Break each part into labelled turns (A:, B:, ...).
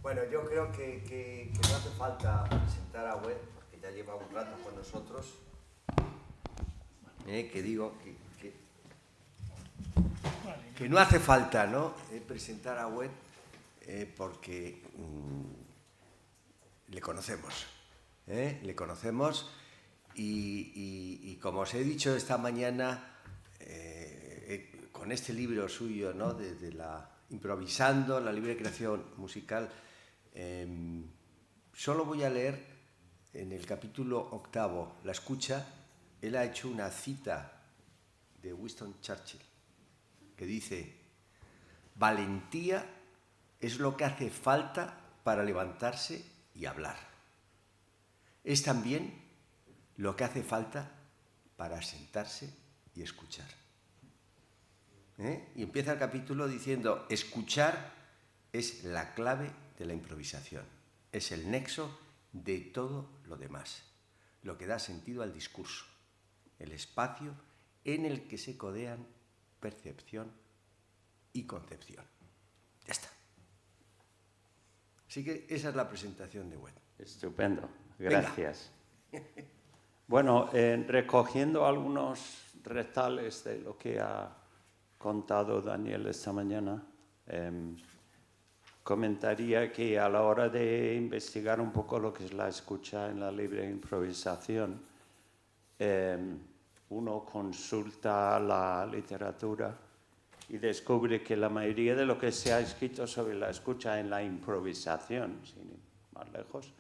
A: Bueno, yo creo que no hace falta presentar a Wet, porque ya lleva un rato con nosotros. Que digo que no hace falta, ¿no? Presentar a Wet porque le conocemos. Le conocemos y como os he dicho esta mañana, con este libro suyo, ¿no? de la Improvisando, la libre creación musical, solo voy a leer en el capítulo 8, La escucha. Él ha hecho una cita de Winston Churchill que dice: valentía es lo que hace falta para levantarse y hablar. Es también lo que hace falta para sentarse y escuchar. Y empieza el capítulo diciendo: escuchar es la clave de la improvisación, es el nexo de todo lo demás, lo que da sentido al discurso, el espacio en el que se codean percepción y concepción. Ya está. Así que esa es la presentación de Wet.
B: Estupendo, gracias. Bueno, recogiendo algunos retales de lo que ha contado Daniel esta mañana, comentaría que a la hora de investigar un poco lo que es la escucha en la libre improvisación, uno consulta la literatura y descubre que la mayoría de lo que se ha escrito sobre la escucha en la improvisación, sin ir más lejos,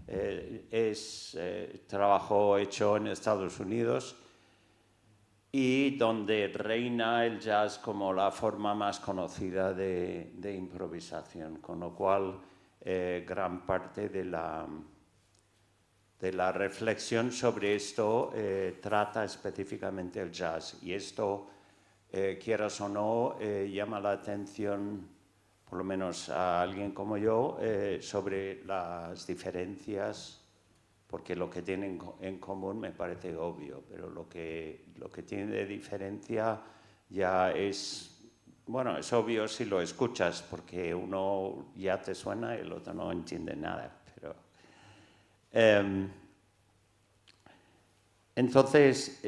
B: es trabajo hecho en Estados Unidos y donde reina el jazz como la forma más conocida de improvisación, con lo cual gran parte de la reflexión sobre esto trata específicamente el jazz. Y esto, quieras o no, llama la atención, por lo menos a alguien como yo, sobre las diferencias, porque lo que tienen en común me parece obvio, pero lo que tiene de diferencia ya es, bueno, es obvio si lo escuchas, porque uno ya te suena y el otro no entiende nada. Pero, entonces,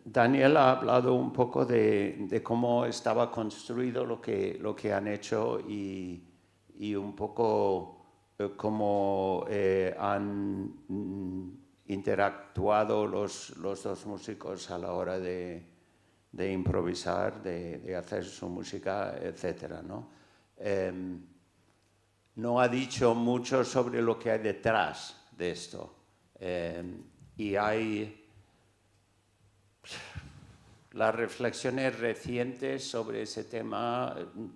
B: Daniel ha hablado un poco de cómo estaba construido lo que han hecho y un poco cómo han interactuado los dos músicos a la hora de improvisar, de hacer su música, etc., ¿no? No ha dicho mucho sobre lo que hay detrás de esto. Y hay las reflexiones recientes sobre ese tema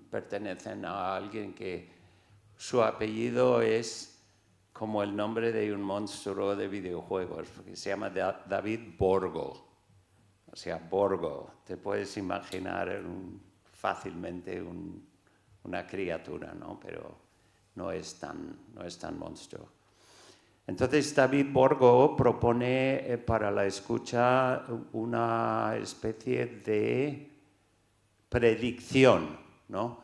B: pertenecen a alguien que su apellido es como el nombre de un monstruo de videojuegos, porque se llama David Borgo. O sea, Borgo, te puedes imaginar fácilmente una criatura, ¿no? Pero no es tan monstruo. Entonces David Borgo propone para la escucha una especie de predicción, ¿no?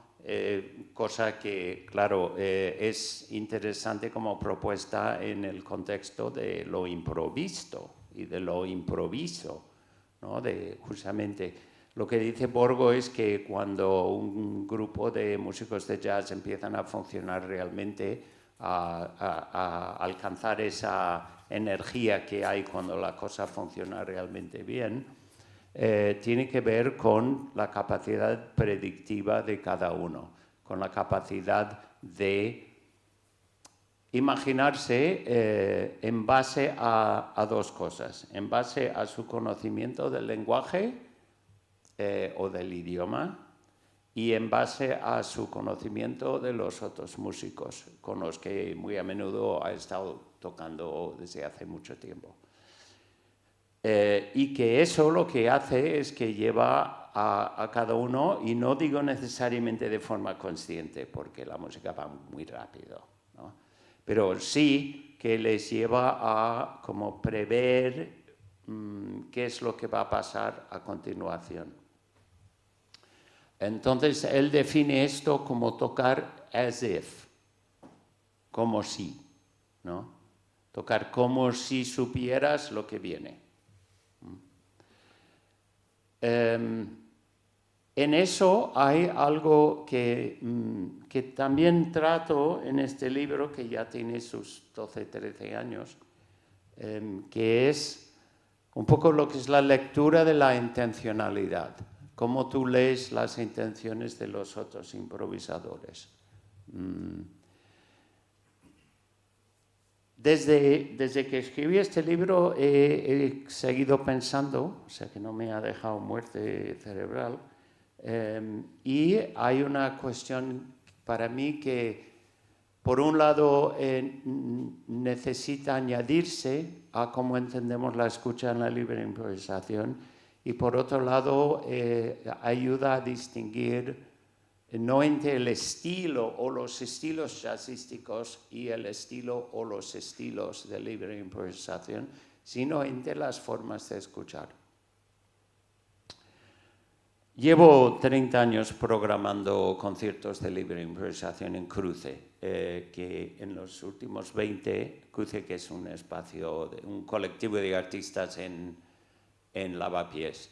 B: Cosa que, claro, es interesante como propuesta en el contexto de lo improvisto y de lo improviso, ¿no? Justamente lo que dice Borgo es que cuando un grupo de músicos de jazz empiezan a funcionar realmente, a alcanzar esa energía que hay cuando la cosa funciona realmente bien, tiene que ver con la capacidad predictiva de cada uno, con la capacidad de imaginarse en base a dos cosas, en base a su conocimiento del lenguaje o del idioma y en base a su conocimiento de los otros músicos con los que muy a menudo ha estado tocando desde hace mucho tiempo. Y que eso lo que hace es que lleva a cada uno, y no digo necesariamente de forma consciente, porque la música va muy rápido, ¿no? Pero sí que les lleva a como prever qué es lo que va a pasar a continuación. Entonces él define esto como tocar as if, como si, ¿no? Tocar como si supieras lo que viene. En eso hay algo que también trato en este libro, que ya tiene sus 12, 13 años, que es un poco lo que es la lectura de la intencionalidad, cómo tú lees las intenciones de los otros improvisadores. Desde que escribí este libro he seguido pensando, o sea que no me ha dejado muerte cerebral, y hay una cuestión para mí que, por un lado, necesita añadirse a cómo entendemos la escucha en la libre improvisación, y por otro lado ayuda a distinguir no entre el estilo o los estilos jazzísticos y el estilo o los estilos de libre improvisación, sino entre las formas de escuchar. Llevo 30 años programando conciertos de libre improvisación en Cruce, que en los últimos 20, Cruce, que es un espacio, un colectivo de artistas en Lavapiés,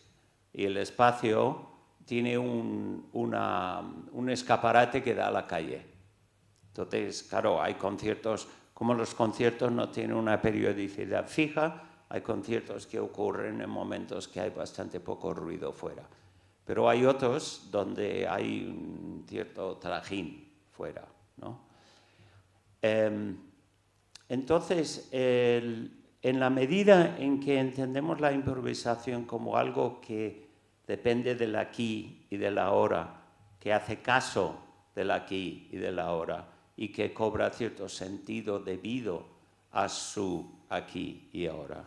B: y el espacio tiene un escaparate que da a la calle. Entonces, claro, hay conciertos, como los conciertos no tienen una periodicidad fija, hay conciertos que ocurren en momentos que hay bastante poco ruido fuera. Pero hay otros donde hay un cierto trajín fuera, ¿no? Entonces, en la medida en que entendemos la improvisación como algo que depende del aquí y del ahora, que hace caso del aquí y del ahora, y que cobra cierto sentido debido a su aquí y ahora,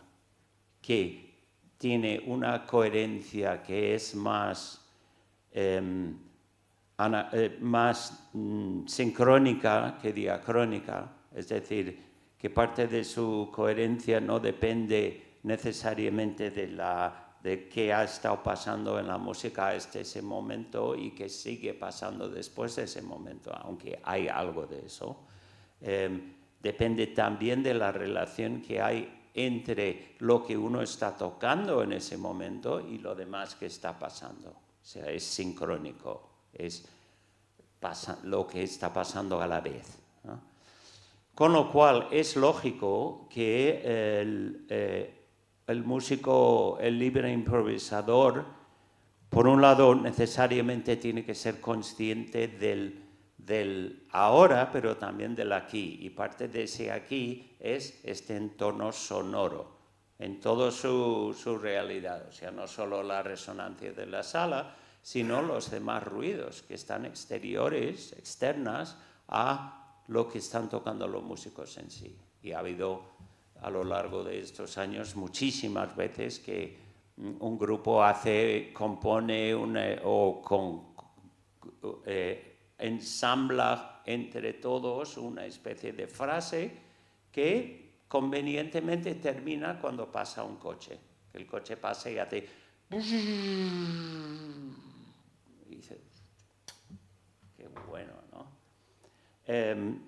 B: que tiene una coherencia que es más sincrónica que diacrónica, es decir, que parte de su coherencia no depende necesariamente de qué ha estado pasando en la música hasta ese momento y que sigue pasando después de ese momento, aunque hay algo de eso. Depende también de la relación que hay entre lo que uno está tocando en ese momento y lo demás que está pasando. O sea, es sincrónico, lo que está pasando a la vez, ¿no? Con lo cual es lógico que el músico, el libre improvisador, por un lado necesariamente tiene que ser consciente del ahora, pero también del aquí. Y parte de ese aquí es este entorno sonoro, en toda su realidad. O sea, no solo la resonancia de la sala, sino los demás ruidos que están externas a lo que están tocando los músicos en sí. Y ha habido a lo largo de estos años muchísimas veces que un grupo compone ensambla entre todos una especie de frase que convenientemente termina cuando pasa un coche. El coche pasa y hace... Y dice, qué bueno, ¿no?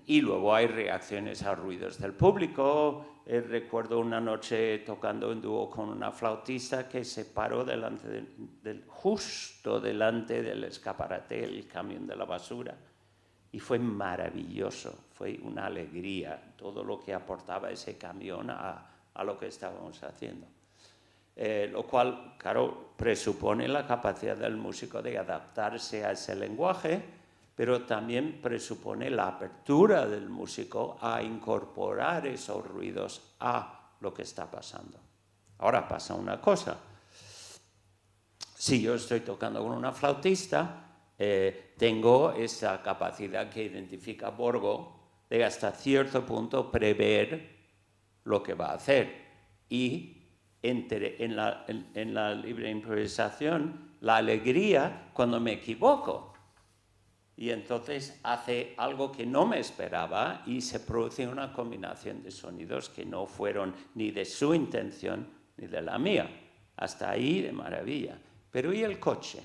B: Y luego hay reacciones a ruidos del público. Recuerdo una noche tocando en dúo con una flautista que se paró justo delante del escaparate, el camión de la basura, y fue maravilloso, fue una alegría todo lo que aportaba ese camión a lo que estábamos haciendo. Lo cual, claro, presupone la capacidad del músico de adaptarse a ese lenguaje, pero también presupone la apertura del músico a incorporar esos ruidos a lo que está pasando. Ahora pasa una cosa. Si yo estoy tocando con una flautista, tengo esa capacidad que identifica Borgo de hasta cierto punto prever lo que va a hacer. Y en la libre improvisación, la alegría cuando me equivoco. Y entonces hace algo que no me esperaba y se produce una combinación de sonidos que no fueron ni de su intención ni de la mía. Hasta ahí de maravilla. Pero ¿y el coche?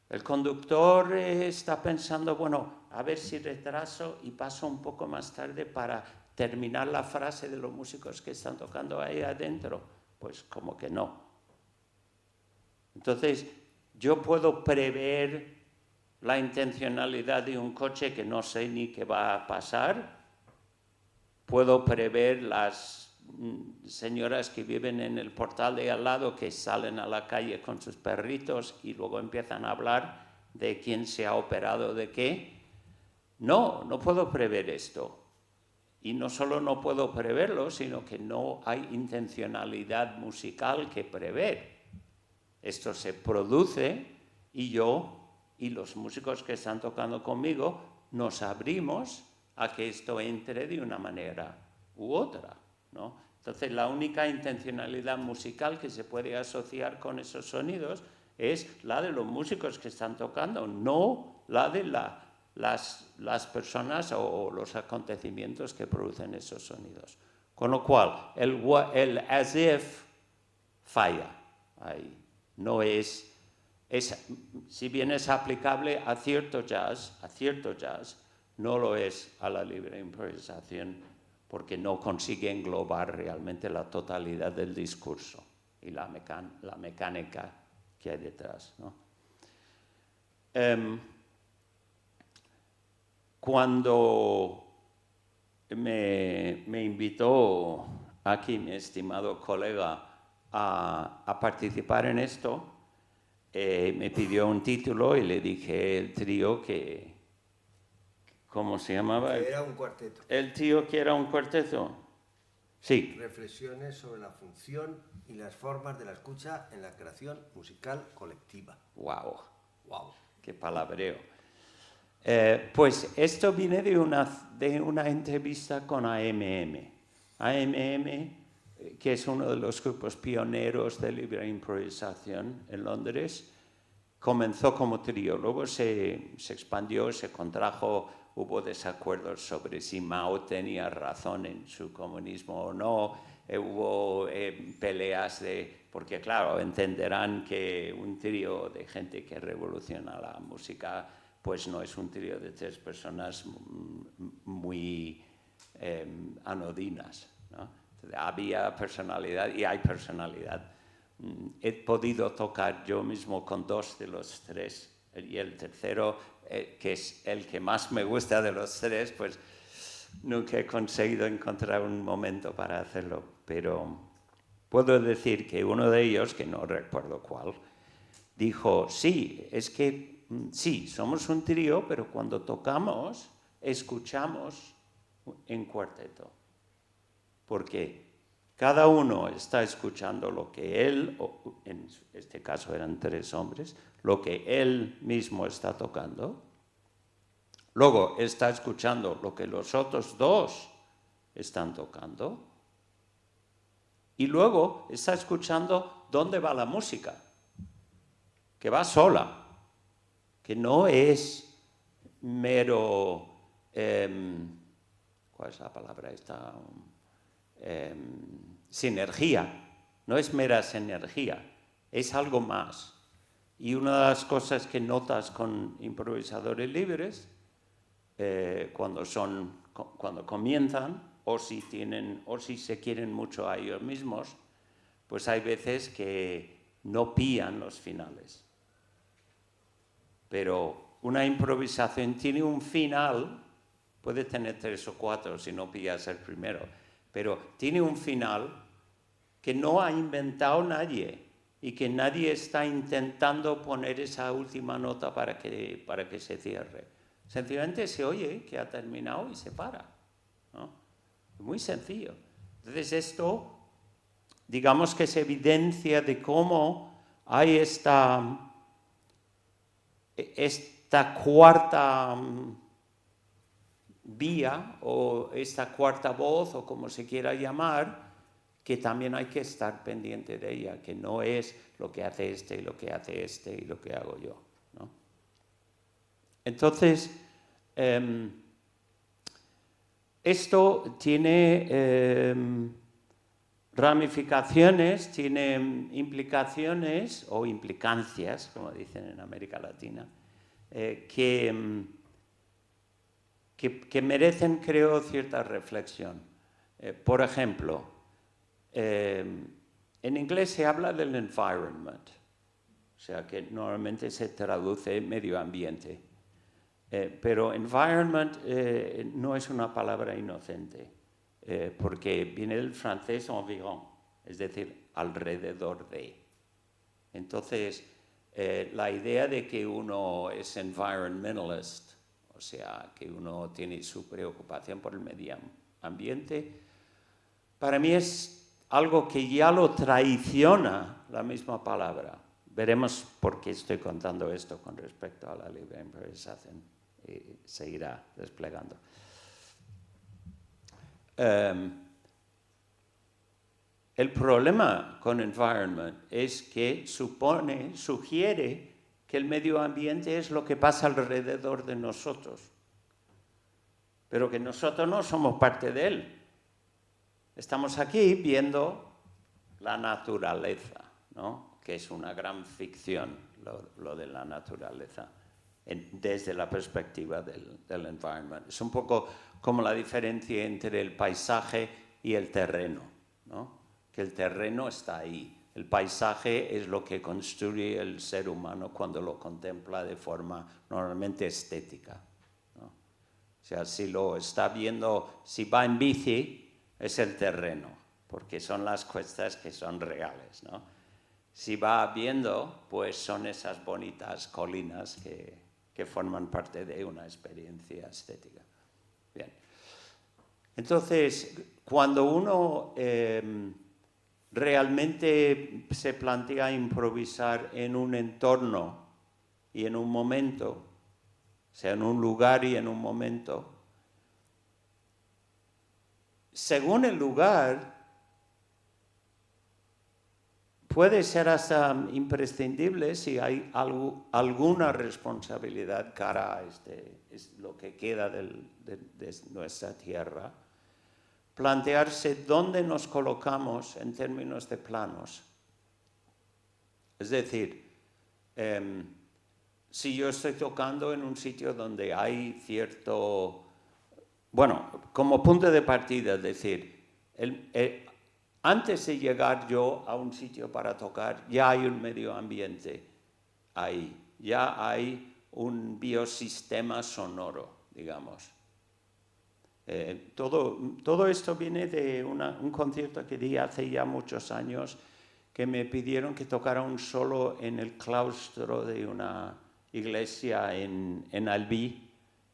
B: El conductor está pensando, bueno, a ver si retraso y paso un poco más tarde para terminar la frase de los músicos que están tocando ahí adentro. Pues como que no. Entonces, yo puedo prever la intencionalidad de un coche que no sé ni qué va a pasar. Puedo prever las señoras que viven en el portal de al lado que salen a la calle con sus perritos y luego empiezan a hablar de quién se ha operado de qué. No, no puedo prever esto. Y no solo no puedo preverlo, sino que no hay intencionalidad musical que prever. Esto se produce y yo y los músicos que están tocando conmigo nos abrimos a que esto entre de una manera u otra, ¿no? Entonces, la única intencionalidad musical que se puede asociar con esos sonidos es la de los músicos que están tocando, no la de las personas o los acontecimientos que producen esos sonidos. Con lo cual, el as if falla ahí. No es, si bien es aplicable a cierto jazz, no lo es a la libre improvisación porque no consigue englobar realmente la totalidad del discurso y la mecánica que hay detrás, ¿no? Cuando me invitó aquí mi estimado colega a participar en esto, me pidió un título y le dije el trío que... ¿Cómo se llamaba?
A: Que era un cuarteto.
B: El tío que era un cuarteto. Sí.
A: Reflexiones sobre la función y las formas de la escucha en la creación musical colectiva.
B: Wow.
A: Wow.
B: Qué palabreo. Pues esto viene de una entrevista con AMM. AMM, que es uno de los grupos pioneros de libre improvisación en Londres, comenzó como trío, luego se expandió, se contrajo, hubo desacuerdos sobre si Mao tenía razón en su comunismo o no, hubo peleas porque claro, entenderán que un trío de gente que revoluciona la música pues no es un trío de 3 personas muy anodinas, ¿no? Había personalidad y hay personalidad. He podido tocar yo mismo con 2 de los 3 y el tercero, que es el que más me gusta de los 3, pues nunca he conseguido encontrar un momento para hacerlo, pero puedo decir que uno de ellos, que no recuerdo cuál, dijo, sí, es que sí, somos un trío, pero cuando tocamos, escuchamos en cuarteto. Porque cada uno está escuchando lo que él, o en este caso eran 3 hombres, lo que él mismo está tocando. Luego está escuchando lo que los otros 2 están tocando. Y luego está escuchando dónde va la música, que va sola, que no es mero, ¿cuál es la palabra esta? Sinergia, no es mera sinergia, es algo más. Y una de las cosas que notas con improvisadores libres, cuando comienzan, o si se quieren mucho a ellos mismos, pues hay veces que no pillan los finales. Pero una improvisación tiene un final, puede tener 3 o 4 si no pillas el primero, pero tiene un final que no ha inventado nadie y que nadie está intentando poner esa última nota para que se cierre. Sencillamente se oye que ha terminado y se para, ¿no? Muy sencillo. Entonces esto, digamos que es evidencia de cómo hay esta cuarta vía o esta cuarta voz o como se quiera llamar, que también hay que estar pendiente de ella, que no es lo que hace este y lo que hace este y lo que hago yo, ¿no? Entonces, esto tiene ramificaciones, tiene implicaciones o implicancias, como dicen en América Latina, que merecen, creo, cierta reflexión. Por ejemplo, en inglés se habla del environment, o sea que normalmente se traduce medio ambiente, pero environment no es una palabra inocente, porque viene del francés environ, es decir, alrededor de. Entonces, la idea de que uno es environmentalist, o sea, que uno tiene su preocupación por el medio ambiente, para mí es algo que ya lo traiciona la misma palabra. Veremos por qué estoy contando esto con respecto a la libre improvisación y se irá desplegando. El problema con environment es que sugiere que el medio ambiente es lo que pasa alrededor de nosotros, pero que nosotros no somos parte de él. Estamos aquí viendo la naturaleza, ¿no? Que es una gran ficción lo de la naturaleza, desde la perspectiva del environment. Es un poco como la diferencia entre el paisaje y el terreno, ¿no? Que el terreno está ahí. El paisaje es lo que construye el ser humano cuando lo contempla de forma normalmente estética, ¿no? O sea, si lo está viendo, si va en bici, es el terreno, porque son las cuestas que son reales, ¿no? Si va viendo, pues son esas bonitas colinas que forman parte de una experiencia estética. Bien. Entonces, cuando uno realmente se plantea improvisar en un entorno y en un momento, o sea, en un lugar y en un momento, según el lugar, puede ser hasta imprescindible si hay alguna responsabilidad cara a lo que queda de nuestra tierra, plantearse dónde nos colocamos en términos de planos. Es decir, si yo estoy tocando en un sitio donde hay cierto... Bueno, como punto de partida, es decir, antes de llegar yo a un sitio para tocar, ya hay un medio ambiente ahí, ya hay un biosistema sonoro, digamos. Todo esto viene de un concierto que di hace ya muchos años, que me pidieron que tocara un solo en el claustro de una iglesia en Albi,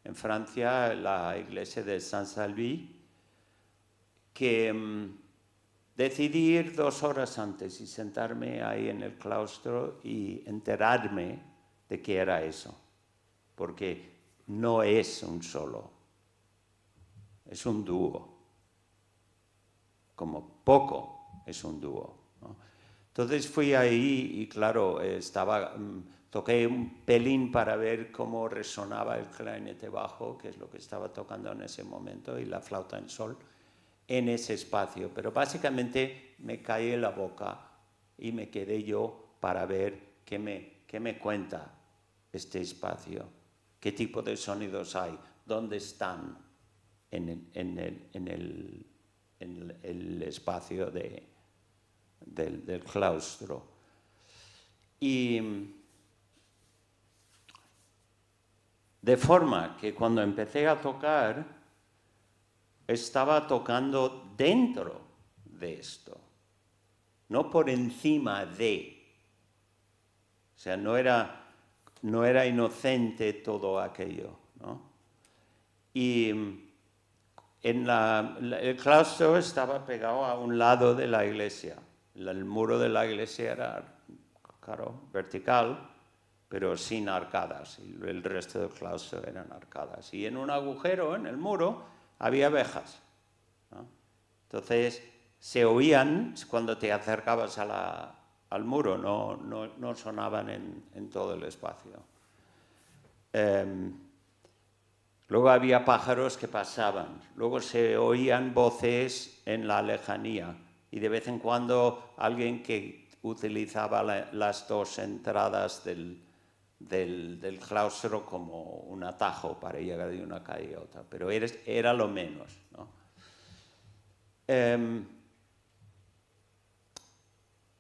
B: en Francia, la iglesia de Saint-Salvi, que decidí ir 2 horas antes y sentarme ahí en el claustro y enterarme de qué era eso, porque no es un solo, es un dúo, como poco es un dúo, ¿no? Entonces fui ahí y claro, toqué un pelín para ver cómo resonaba el clarinete bajo, que es lo que estaba tocando en ese momento, y la flauta en sol, en ese espacio. Pero básicamente me caí la boca y me quedé yo para ver qué me cuenta este espacio, qué tipo de sonidos hay, dónde están en el espacio del claustro. Y de forma que cuando empecé a tocar, estaba tocando dentro de esto, no por encima de. O sea, no era inocente todo aquello, ¿no? Y el claustro estaba pegado a un lado de la iglesia. El muro de la iglesia era, claro, vertical, pero sin arcadas, y el resto del claustro eran arcadas. Y en un agujero en el muro había abejas, ¿no? Entonces se oían cuando te acercabas al muro, no sonaban en todo el espacio. Luego había pájaros que pasaban, luego se oían voces en la lejanía, y de vez en cuando alguien que utilizaba las dos entradas del claustro como un atajo para llegar de una calle a otra, pero era lo menos, ¿no?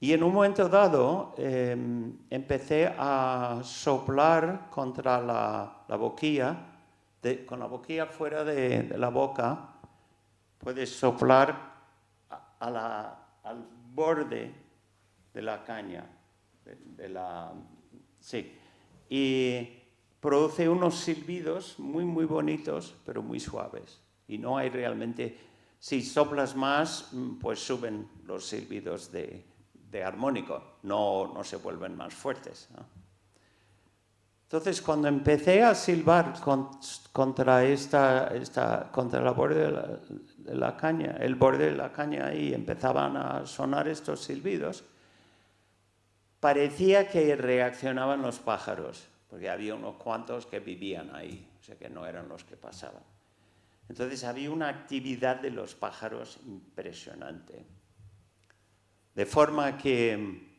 B: Y en un momento dado empecé a soplar contra la boquilla, con la boquilla fuera de la boca, puedes soplar al borde de la caña, sí, y produce unos silbidos muy, muy bonitos, pero muy suaves. Y no hay realmente, si soplas más, pues suben los silbidos de armónico, no se vuelven más fuertes, ¿no? Entonces, cuando empecé a silbar contra el borde de la caña, el borde de la caña, y empezaban a sonar estos silbidos, parecía que reaccionaban los pájaros, porque había unos cuantos que vivían ahí, o sea que no eran los que pasaban. Entonces había una actividad de los pájaros impresionante. De forma que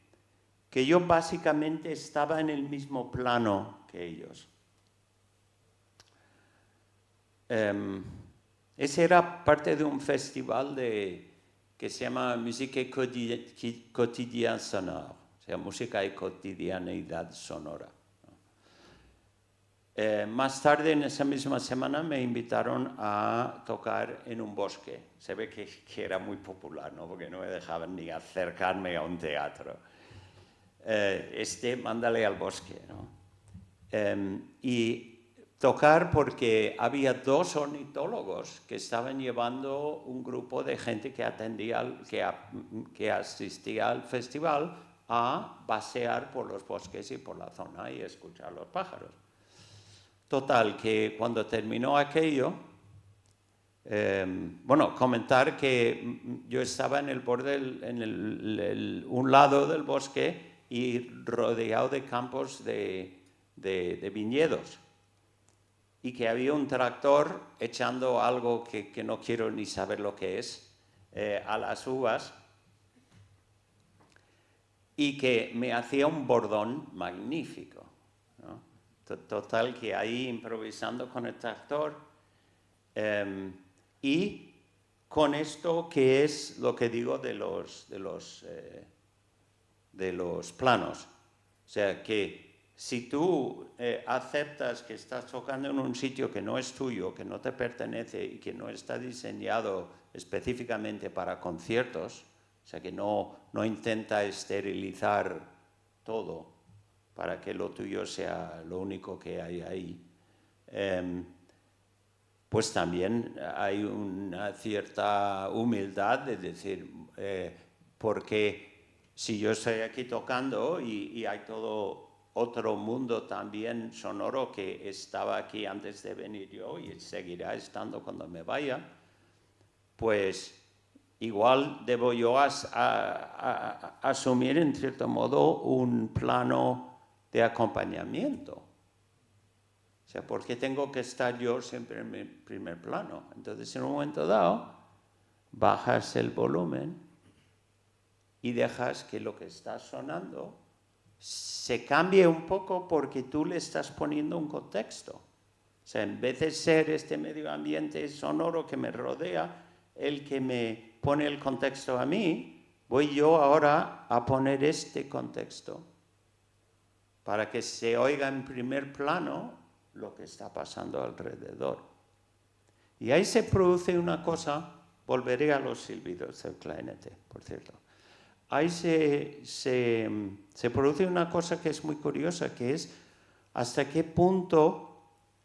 B: yo básicamente estaba en el mismo plano que ellos. Ese era parte de un festival que se llama Musique Quotidienne Sonore, o sea, música y cotidianeidad sonora. Más tarde, en esa misma semana, me invitaron a tocar en un bosque. Se ve que era muy popular, ¿no? Porque no me dejaban ni acercarme a un teatro. Mándale al bosque, ¿no? Y tocar porque había 2 ornitólogos que estaban llevando un grupo de gente que asistía al festival a pasear por los bosques y por la zona y escuchar los pájaros. Total, que cuando terminó aquello, comentar que yo estaba en el borde, un lado del bosque y rodeado de campos de viñedos, y que había un tractor echando algo que no quiero ni saber lo que es, a las uvas, y que me hacía un bordón magnífico, ¿no? Total, que ahí improvisando con el tractor, y con esto que es lo que digo de los planos. O sea, que si tú aceptas que estás tocando en un sitio que no es tuyo, que no te pertenece y que no está diseñado específicamente para conciertos, o sea, que no intenta esterilizar todo para que lo tuyo sea lo único que hay ahí, pues también hay una cierta humildad de decir, porque si yo estoy aquí tocando y hay todo otro mundo también sonoro que estaba aquí antes de venir yo y seguirá estando cuando me vaya, pues igual debo yo asumir en cierto modo un plano de acompañamiento. O sea, ¿por qué tengo que estar yo siempre en mi primer plano? Entonces, en un momento dado, bajas el volumen y dejas que lo que está sonando se cambie un poco porque tú le estás poniendo un contexto. O sea, en vez de ser este medio ambiente sonoro que me rodea, el que me pone el contexto a mí, voy yo ahora a poner este contexto para que se oiga en primer plano lo que está pasando alrededor. Y ahí se produce una cosa, volveré a los silbidos del clarinete, por cierto. Ahí se produce una cosa que es muy curiosa, que es hasta qué punto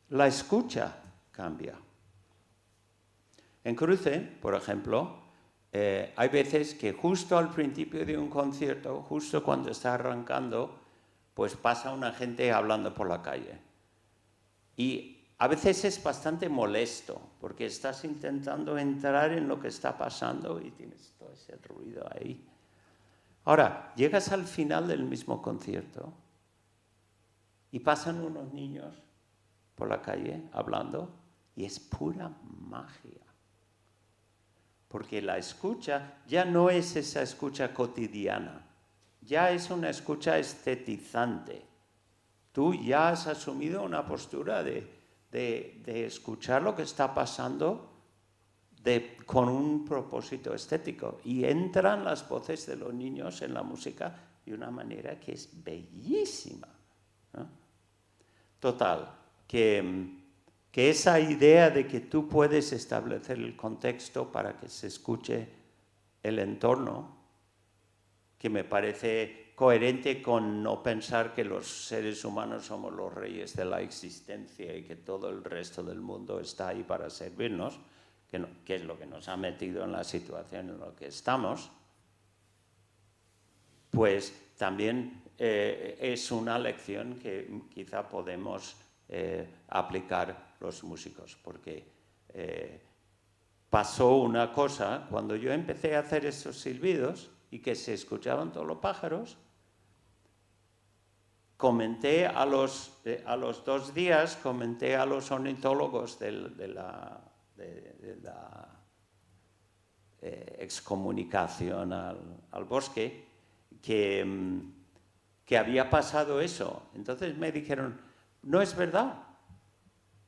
B: la escucha cambia. En cruce, por ejemplo, hay veces que justo al principio de un concierto, justo cuando está arrancando, pues pasa una gente hablando por la calle. Y a veces es bastante molesto, porque estás intentando entrar en lo que está pasando y tienes todo ese ruido ahí. Ahora, llegas al final del mismo concierto y pasan unos niños por la calle hablando y es pura magia. porque la escucha ya no es esa escucha cotidiana, ya es una escucha estetizante. Tú ya has asumido una postura de escuchar lo que está pasando con un propósito estético. Y entran las voces de los niños en la música de una manera que es bellísima, ¿no? Total, que esa idea de que tú puedes establecer el contexto para que se escuche el entorno, que me parece coherente con no pensar que los seres humanos somos los reyes de la existencia y que todo el resto del mundo está ahí para servirnos, que es lo que nos ha metido en la situación en la que estamos, pues también es una lección que quizá podemos aplicar los músicos, porque pasó una cosa cuando yo empecé a hacer esos silbidos y que se escuchaban todos los pájaros. Comenté a los 2 días, comenté a los ornitólogos de la excomunicación al bosque que había pasado eso. Entonces me dijeron, no es verdad.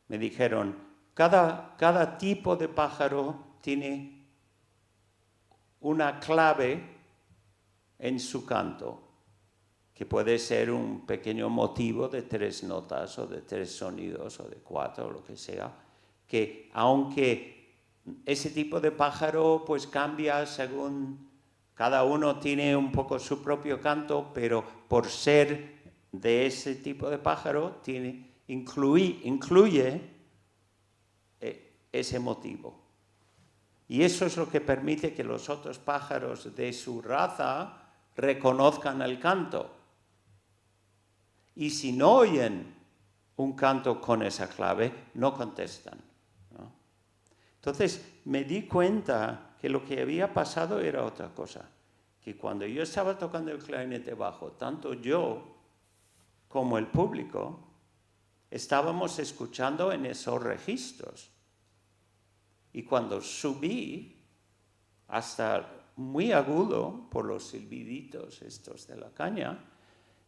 B: Me dijeron, cada tipo de pájaro tiene una clave en su canto, que puede ser un pequeño motivo de 3 notas o de 3 sonidos o de 4 o lo que sea, que aunque ese tipo de pájaro pues cambia según cada uno tiene un poco su propio canto, pero por ser de ese tipo de pájaro incluye ese motivo. Y eso es lo que permite que los otros pájaros de su raza reconozcan el canto. Y si no oyen un canto con esa clave, no contestan, ¿no? Entonces me di cuenta que lo que había pasado era otra cosa, que cuando yo estaba tocando el clarinete bajo, tanto yo como el público estábamos escuchando en esos registros. Y cuando subí hasta muy agudo por los silbiditos estos de la caña,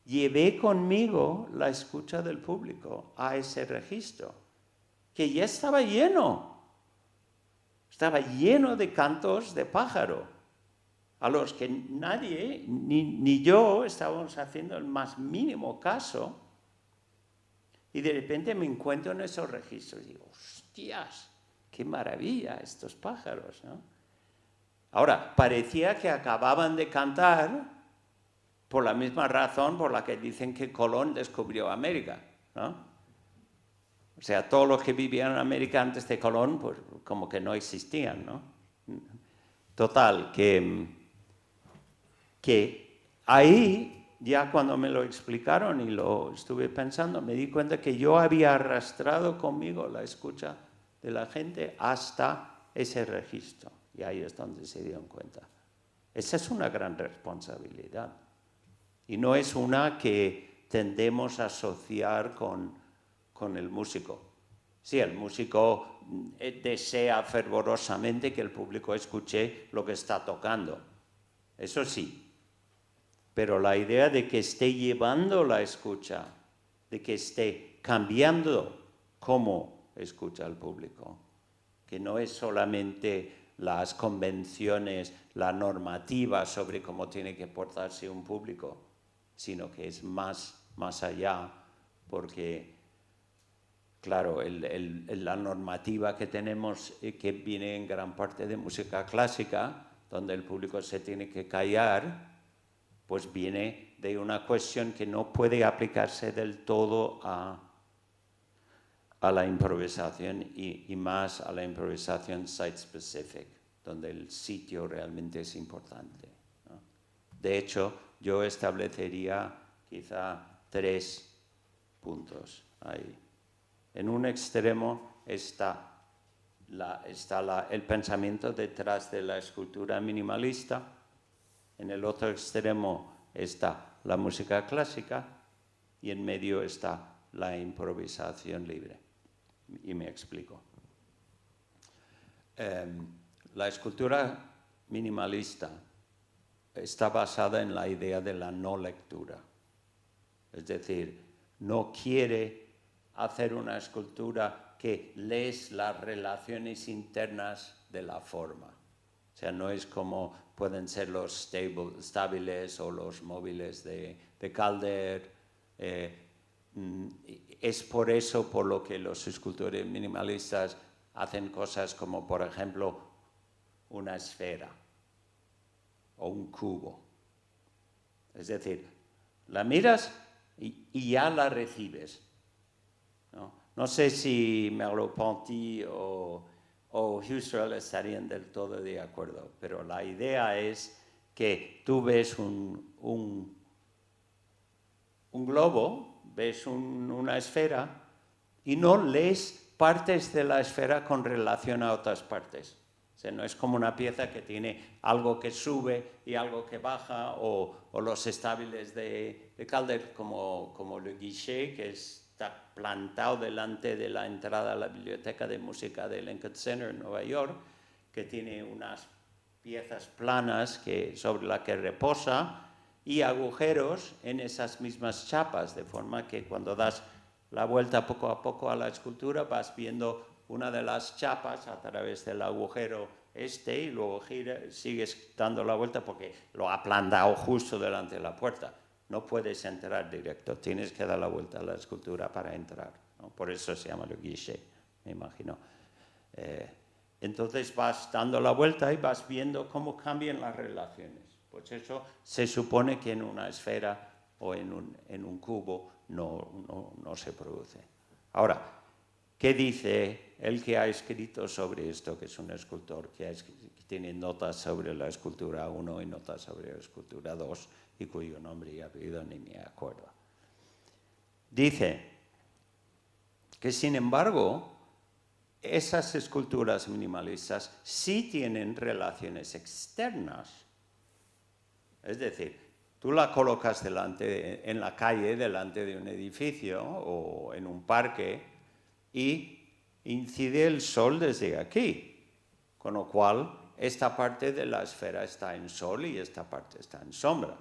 B: llevé conmigo la escucha del público a ese registro, que ya estaba lleno de cantos de pájaro, a los que nadie, ni yo, estábamos haciendo el más mínimo caso, y de repente me encuentro en esos registros y digo, hostias, qué maravilla estos pájaros, ¿no? Ahora, parecía que acababan de cantar por la misma razón por la que dicen que Colón descubrió América, ¿no? O sea, todos los que vivían en América antes de Colón, pues como que no existían, ¿no? Total, que ahí, ya cuando me lo explicaron y lo estuve pensando, me di cuenta que yo había arrastrado conmigo la escucha de la gente hasta ese registro. Y ahí es donde se dieron cuenta. Esa es una gran responsabilidad. Y no es una que tendemos a asociar con el músico. Sí, el músico desea fervorosamente que el público escuche lo que está tocando. Eso sí. Pero la idea de que esté llevando la escucha, de que esté cambiando cómo escucha el público, que no es solamente las convenciones, la normativa sobre cómo tiene que portarse un público, sino que es más allá, porque, claro, la normativa que tenemos, que viene en gran parte de música clásica, donde el público se tiene que callar, pues viene de una cuestión que no puede aplicarse del todo a la improvisación y más a la improvisación site-specific, donde el sitio realmente es importante, ¿no? De hecho, yo establecería quizá 3 puntos ahí. En un extremo está el pensamiento detrás de la escultura minimalista. En el otro extremo está la música clásica y en medio está la improvisación libre. Y me explico. la escultura minimalista está basada en la idea de la no lectura. Es decir, no quiere hacer una escultura que lees las relaciones internas de la forma. O sea, no es como pueden ser los stabiles o los móviles de Calder. Es por eso por lo que los escultores minimalistas hacen cosas como, por ejemplo, una esfera o un cubo. Es decir, la miras y ya la recibes. No sé si Merleau-Ponty o Husserl estarían del todo de acuerdo, pero la idea es que tú ves un globo, ves una esfera y no lees partes de la esfera con relación a otras partes. O sea, no es como una pieza que tiene algo que sube y algo que baja, o los estables de Calder como Le Guichet, que está plantado delante de la entrada a la biblioteca de música de Lincoln Center en Nueva York, que tiene unas piezas planas sobre las que reposa y agujeros en esas mismas chapas, de forma que cuando das la vuelta poco a poco a la escultura vas viendo una de las chapas a través del agujero y luego sigues dando la vuelta porque lo ha plantado justo delante de la puerta. No puedes entrar directo, tienes que dar la vuelta a la escultura para entrar, ¿no? Por eso se llama Le Guichet, me imagino. Entonces vas dando la vuelta y vas viendo cómo cambian las relaciones. Pues eso se supone que en una esfera o en un cubo no se produce. Ahora, ¿qué dice el que ha escrito sobre esto, que es un escultor que tiene notas sobre la escultura 1 y notas sobre la escultura 2, y cuyo nombre y apellido ni me acuerdo? Dice que, sin embargo, esas esculturas minimalistas sí tienen relaciones externas. Es decir, tú la colocas en la calle, delante de un edificio o en un parque, y incide el sol desde aquí, con lo cual esta parte de la esfera está en sol y esta parte está en sombra,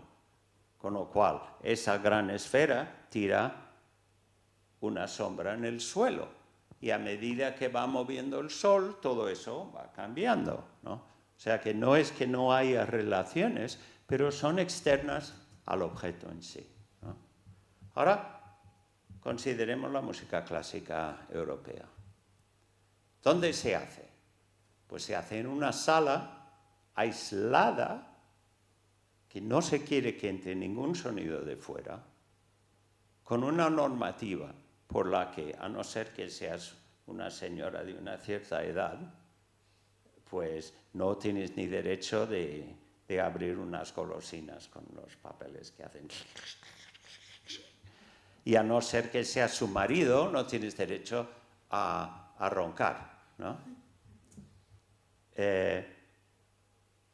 B: con lo cual esa gran esfera tira una sombra en el suelo, y a medida que va moviendo el sol, todo eso va cambiando, ¿no? O sea que no es que no haya relaciones, pero son externas al objeto en sí, ¿no? Ahora, consideremos la música clásica europea. ¿Dónde se hace? Pues se hace en una sala aislada, que no se quiere que entre ningún sonido de fuera, con una normativa por la que, a no ser que seas una señora de una cierta edad, pues no tienes ni derecho de abrir unas golosinas con los papeles que hacen. Y a no ser que seas su marido, no tienes derecho a roncar, ¿no?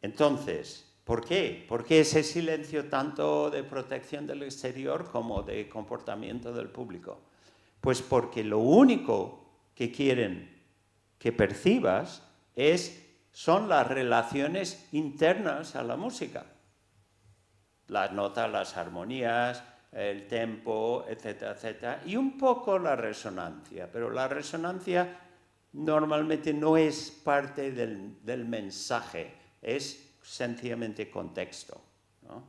B: Entonces, ¿por qué? ¿Por qué ese silencio tanto de protección del exterior como de comportamiento del público? Pues porque lo único que quieren que percibas son las relaciones internas a la música. Las notas, las armonías, el tempo, etcétera, etcétera, y un poco la resonancia, pero la resonancia normalmente no es parte del mensaje, es sencillamente contexto, ¿no?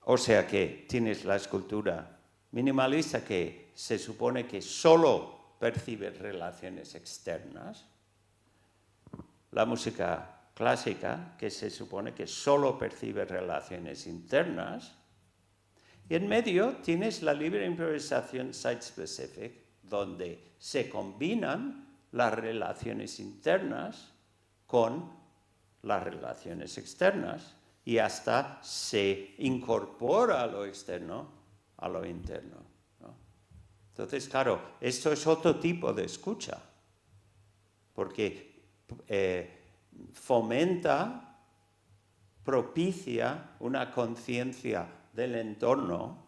B: O sea que tienes la escultura minimalista que se supone que solo percibe relaciones externas, la música clásica que se supone que solo percibe relaciones internas, y en medio tienes la libre improvisación site-specific, donde se combinan las relaciones internas con las relaciones externas y hasta se incorpora lo externo a lo interno, ¿no? Entonces, claro, esto es otro tipo de escucha, porque fomenta, propicia una conciencia del entorno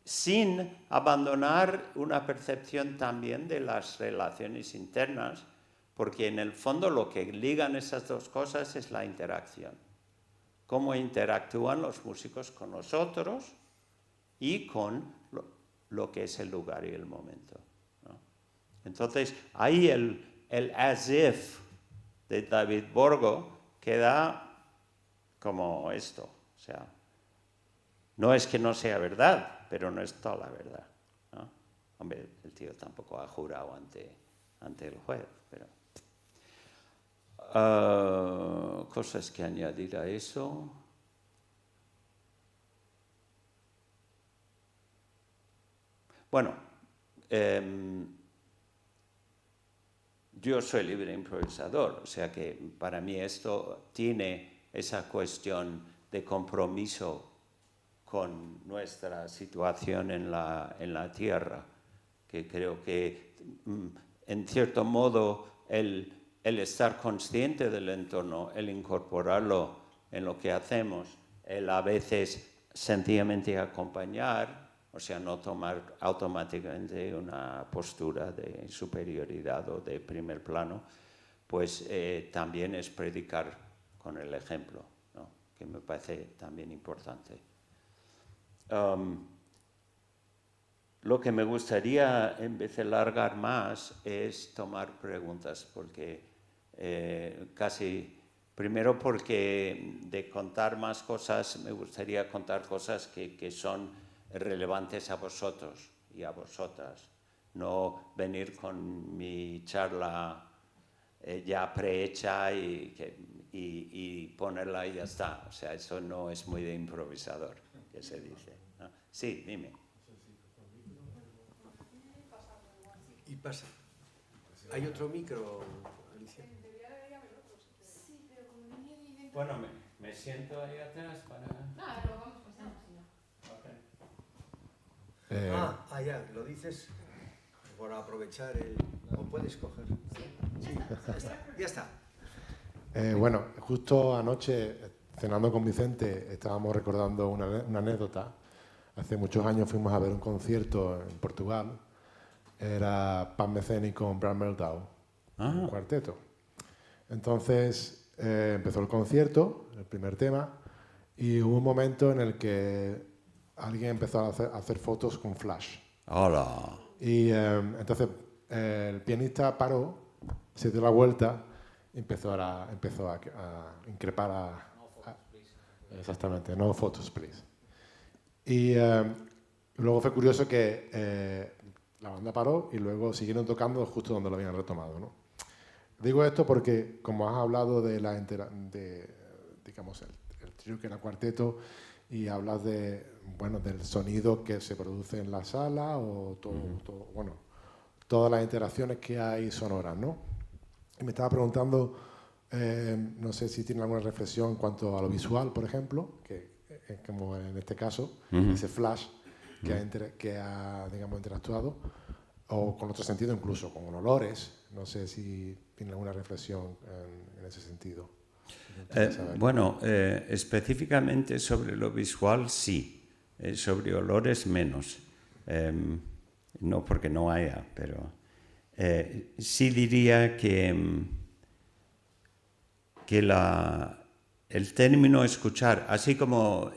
B: sin abandonar una percepción también de las relaciones internas, porque en el fondo lo que ligan esas dos cosas es la interacción. Cómo interactúan los músicos con nosotros y con lo que es el lugar y el momento, ¿no? Entonces, ahí el as if de David Borgo queda como esto. O sea, no es que no sea verdad, pero no es toda la verdad, ¿no? Hombre, el tío tampoco ha jurado ante el juez, pero... cosas que añadir a eso. Bueno, yo soy libre improvisador, o sea que para mí esto tiene esa cuestión de compromiso con nuestra situación en la tierra, que creo que en cierto modo el estar consciente del entorno, el incorporarlo en lo que hacemos, el a veces sencillamente acompañar, o sea, no tomar automáticamente una postura de superioridad o de primer plano, pues también es predicar con el ejemplo, ¿no? Que me parece también importante. Lo que me gustaría, en vez de largar más, es tomar preguntas, porque primero porque de contar más cosas, me gustaría contar cosas que son relevantes a vosotros y a vosotras, no venir con mi charla ya prehecha y ponerla y ya está. O sea, eso no es muy de improvisador, que se dice, ¿no? Sí, dime.
A: Y pasa. ¿Hay otro micro, Alicia?
B: Bueno, me siento ahí atrás para...
C: No, lo vamos pasando, si no.
B: Okay.
A: Ya, lo dices por aprovechar el... ¿O puedes coger? Sí, ya está.
D: Bueno, justo anoche, cenando con Vicente, estábamos recordando una anécdota. Hace muchos años fuimos a ver un concierto en Portugal. Era Pan Metheny con Brad Mehldau, un cuarteto. Entonces empezó el concierto, el primer tema, y hubo un momento en el que alguien empezó a hacer fotos con flash.
B: Hola.
D: Y entonces el pianista paró, se dio la vuelta y empezó a increpar exactamente, no photos, please. Y luego fue curioso que la banda paró y luego siguieron tocando justo donde lo habían retomado, ¿no? Digo esto porque, como has hablado de digamos, el trío que era cuarteto, y hablas del sonido que se produce en la sala o todas las interacciones que hay sonoras, ¿no? Y me estaba preguntando, no sé si tiene alguna reflexión en cuanto a lo visual, por ejemplo, que como en este caso, ese flash que ha digamos, interactuado, o con otro sentido, incluso con olores. No sé si tiene alguna reflexión en ese sentido.
B: Específicamente sobre lo visual, sí. Sobre olores, menos. No porque no haya, pero sí diría que el término escuchar, así como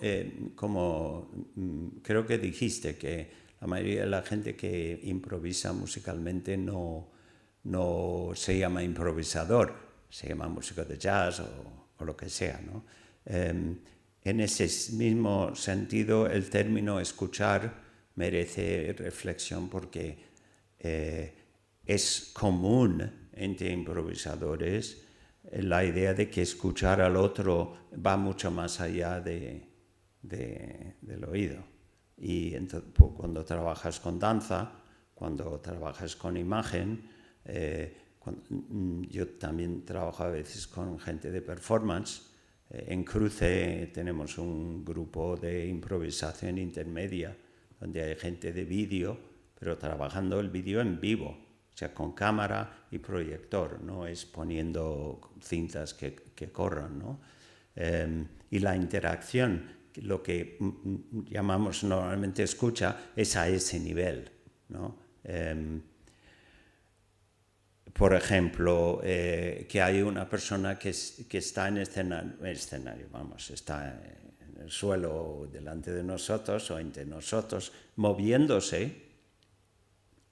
B: creo que dijiste que la mayoría de la gente que improvisa musicalmente no se llama improvisador, se llama músico de jazz o lo que sea, ¿no? En ese mismo sentido, el término escuchar merece reflexión porque es común entre improvisadores la idea de que escuchar al otro va mucho más allá del oído. Y entonces, cuando trabajas con danza, cuando trabajas con imagen, yo también trabajo a veces con gente de performance. En Cruce tenemos un grupo de improvisación intermedia donde hay gente de vídeo, pero trabajando el vídeo en vivo, o sea, con cámara y proyector, no es poniendo cintas que corran, ¿no? Y la interacción lo que llamamos normalmente escucha es a ese nivel, ¿no? Por ejemplo, que hay una persona que está en escenario, vamos, está en el suelo delante de nosotros o entre nosotros, moviéndose,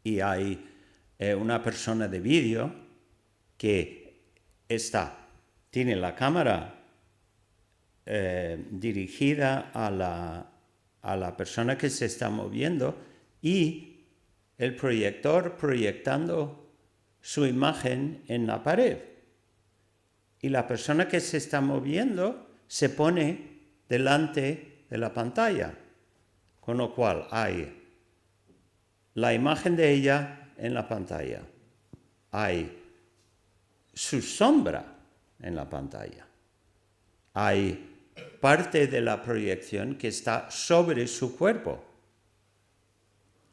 B: y hay una persona de vídeo que tiene la cámara dirigida a la persona que se está moviendo y el proyector proyectando su imagen en la pared. Y la persona que se está moviendo se pone delante de la pantalla, con lo cual hay la imagen de ella en la pantalla, hay su sombra en la pantalla, hay parte de la proyección que está sobre su cuerpo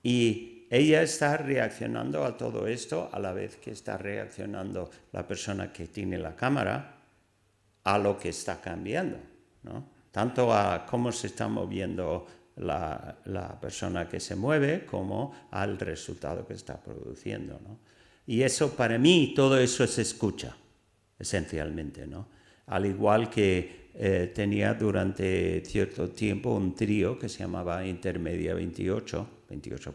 B: y ella está reaccionando a todo esto a la vez que está reaccionando la persona que tiene la cámara a lo que está cambiando, ¿no? Tanto a cómo se está moviendo la persona que se mueve como al resultado que está produciendo, ¿no? Y eso, para mí, todo eso se escucha, esencialmente, ¿no? Al igual que tenía durante cierto tiempo un trío que se llamaba Intermedia 28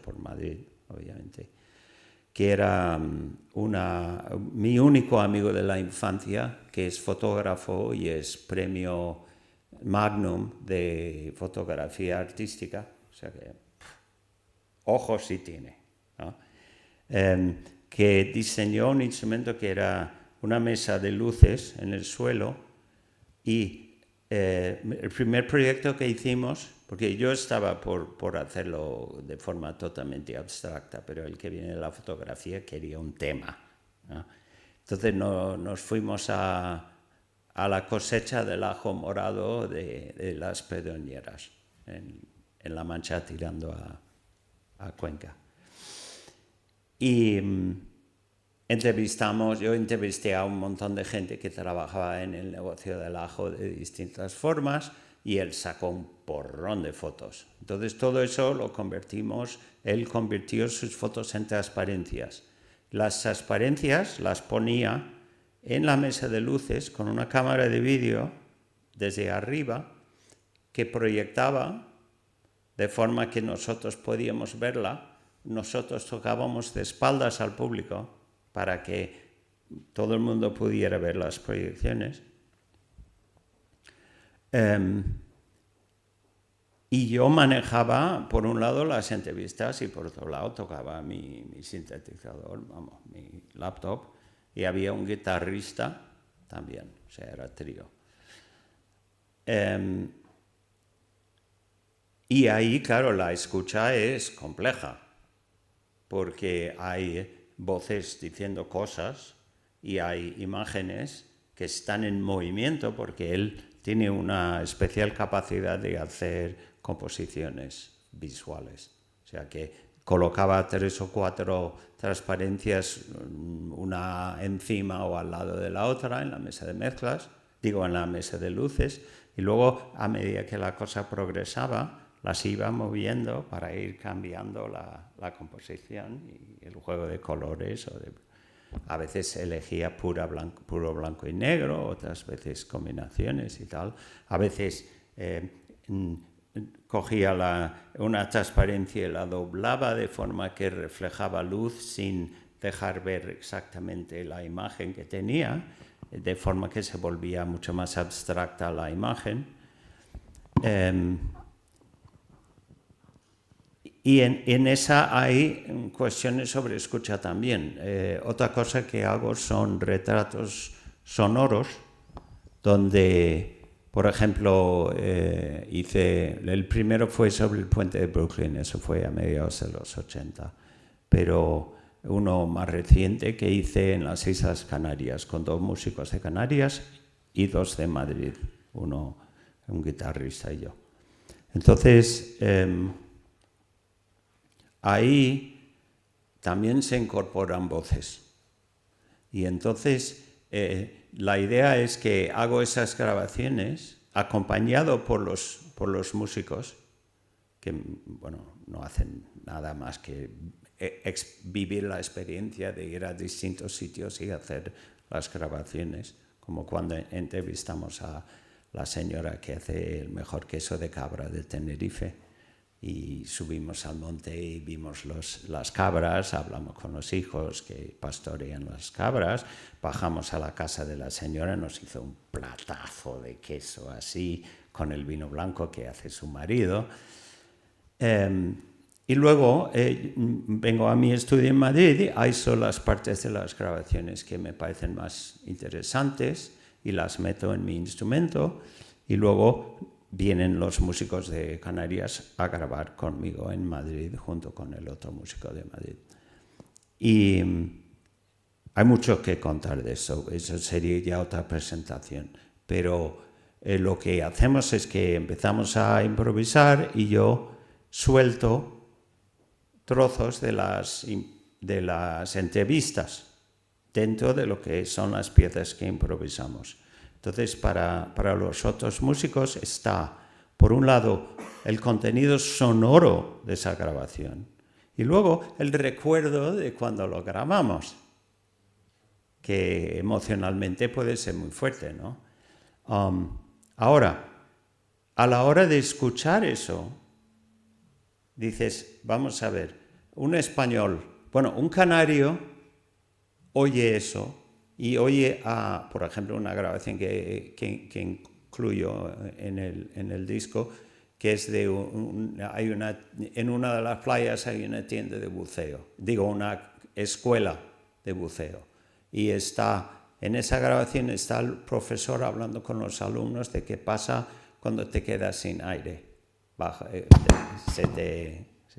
B: por Madrid, obviamente, que era mi único amigo de la infancia, que es fotógrafo y es premio Magnum de fotografía artística, o sea que ojos sí tiene, ¿no? Que diseñó un instrumento que era una mesa de luces en el suelo y el primer proyecto que hicimos, porque yo estaba por hacerlo de forma totalmente abstracta, pero el que viene de la fotografía quería un tema, ¿no? Entonces nos fuimos a la cosecha del ajo morado de las Pedroñeras, en La Mancha tirando a Cuenca. Y yo entrevisté a un montón de gente que trabajaba en el negocio del ajo de distintas formas y él sacó un porrón de fotos. Entonces todo eso él convirtió sus fotos en transparencias. Las transparencias las ponía en la mesa de luces con una cámara de vídeo desde arriba que proyectaba de forma que nosotros podíamos verla. Nosotros tocábamos de espaldas al público para que todo el mundo pudiera ver las proyecciones. Y yo manejaba, por un lado, las entrevistas y por otro lado tocaba mi sintetizador, mi laptop, y había un guitarrista también, o sea, era trío. Y ahí, claro, la escucha es compleja, porque hay voces diciendo cosas y hay imágenes que están en movimiento, porque él tiene una especial capacidad de hacer composiciones visuales. O sea que colocaba 3 o 4 transparencias, una encima o al lado de la otra en la mesa de mezclas, en la mesa de luces, y luego a medida que la cosa progresaba, las iba moviendo para ir cambiando la composición y el juego de colores. A veces elegía puro blanco y negro, otras veces combinaciones y tal. A veces cogía una transparencia y la doblaba de forma que reflejaba luz sin dejar ver exactamente la imagen que tenía, de forma que se volvía mucho más abstracta la imagen. Y en esa hay cuestiones sobre escucha también. Otra cosa que hago son retratos sonoros, donde, por ejemplo, el primero fue sobre el puente de Brooklyn, eso fue a mediados de los 80, pero uno más reciente que hice en las Islas Canarias, con 2 músicos de Canarias y 2 de Madrid, un guitarrista y yo. Entonces, ahí también se incorporan voces. Y entonces la idea es que hago esas grabaciones acompañado por por los músicos que, bueno, no hacen nada más que vivir la experiencia de ir a distintos sitios y hacer las grabaciones, como cuando entrevistamos a la señora que hace el mejor queso de cabra de Tenerife y subimos al monte y vimos las cabras, hablamos con los hijos que pastorean las cabras, bajamos a la casa de la señora, nos hizo un platazo de queso así con el vino blanco que hace su marido. Y luego vengo a mi estudio en Madrid y ahí son las partes de las grabaciones que me parecen más interesantes y las meto en mi instrumento y luego vienen los músicos de Canarias a grabar conmigo en Madrid junto con el otro músico de Madrid. Y hay mucho que contar de eso sería ya otra presentación, pero lo que hacemos es que empezamos a improvisar y yo suelto trozos de las entrevistas dentro de lo que son las piezas que improvisamos. Entonces, para los otros músicos está, por un lado, el contenido sonoro de esa grabación y luego el recuerdo de cuando lo grabamos, que emocionalmente puede ser muy fuerte, ¿no? Ahora, a la hora de escuchar eso, dices, vamos a ver, un español, bueno, un canario oye eso y oye por ejemplo, una grabación que incluyo en el disco, que es en una de las playas hay una tienda de buceo, una escuela de buceo, y en esa grabación está el profesor hablando con los alumnos de qué pasa cuando te quedas sin aire. Se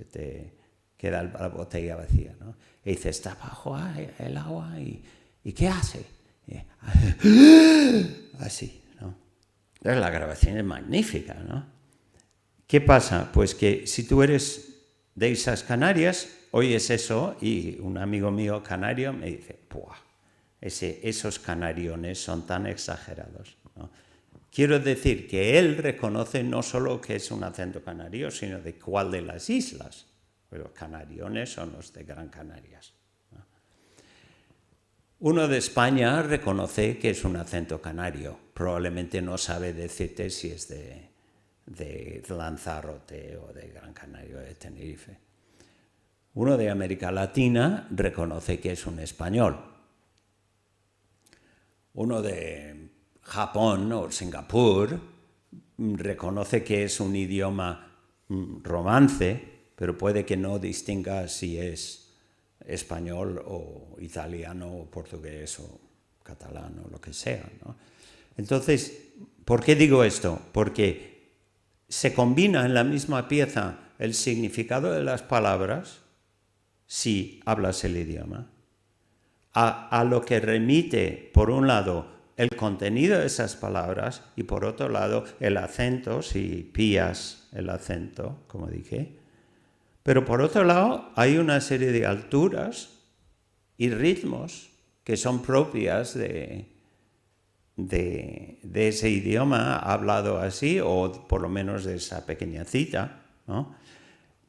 B: te queda la botella vacía, ¿no? Y dice, está bajo el agua y ¿qué hace? Así, ¿no? Entonces, la grabación es magnífica, ¿no? ¿Qué pasa? Pues que si tú eres de esas Canarias, oyes eso y un amigo mío canario me dice, ¡puah! Esos canariones son tan exagerados, ¿no? Quiero decir que él reconoce no solo que es un acento canario, sino de cuál de las islas. Los canariones son los de Gran Canarias, ¿no? Uno de España reconoce que es un acento canario. Probablemente no sabe decirte si es de Lanzarote o de Gran Canaria o de Tenerife. Uno de América Latina reconoce que es un español. Uno de Japón o Singapur reconoce que es un idioma romance, pero puede que no distinga si es español o italiano o portugués o catalán o lo que sea, ¿no? Entonces, ¿por qué digo esto? Porque se combina en la misma pieza el significado de las palabras si hablas el idioma, a lo que remite, por un lado, el contenido de esas palabras y, por otro lado, el acento, si pillas el acento, como dije. Pero, por otro lado, hay una serie de alturas y ritmos que son propias de ese idioma hablado así, o por lo menos de esa pequeña cita, ¿no?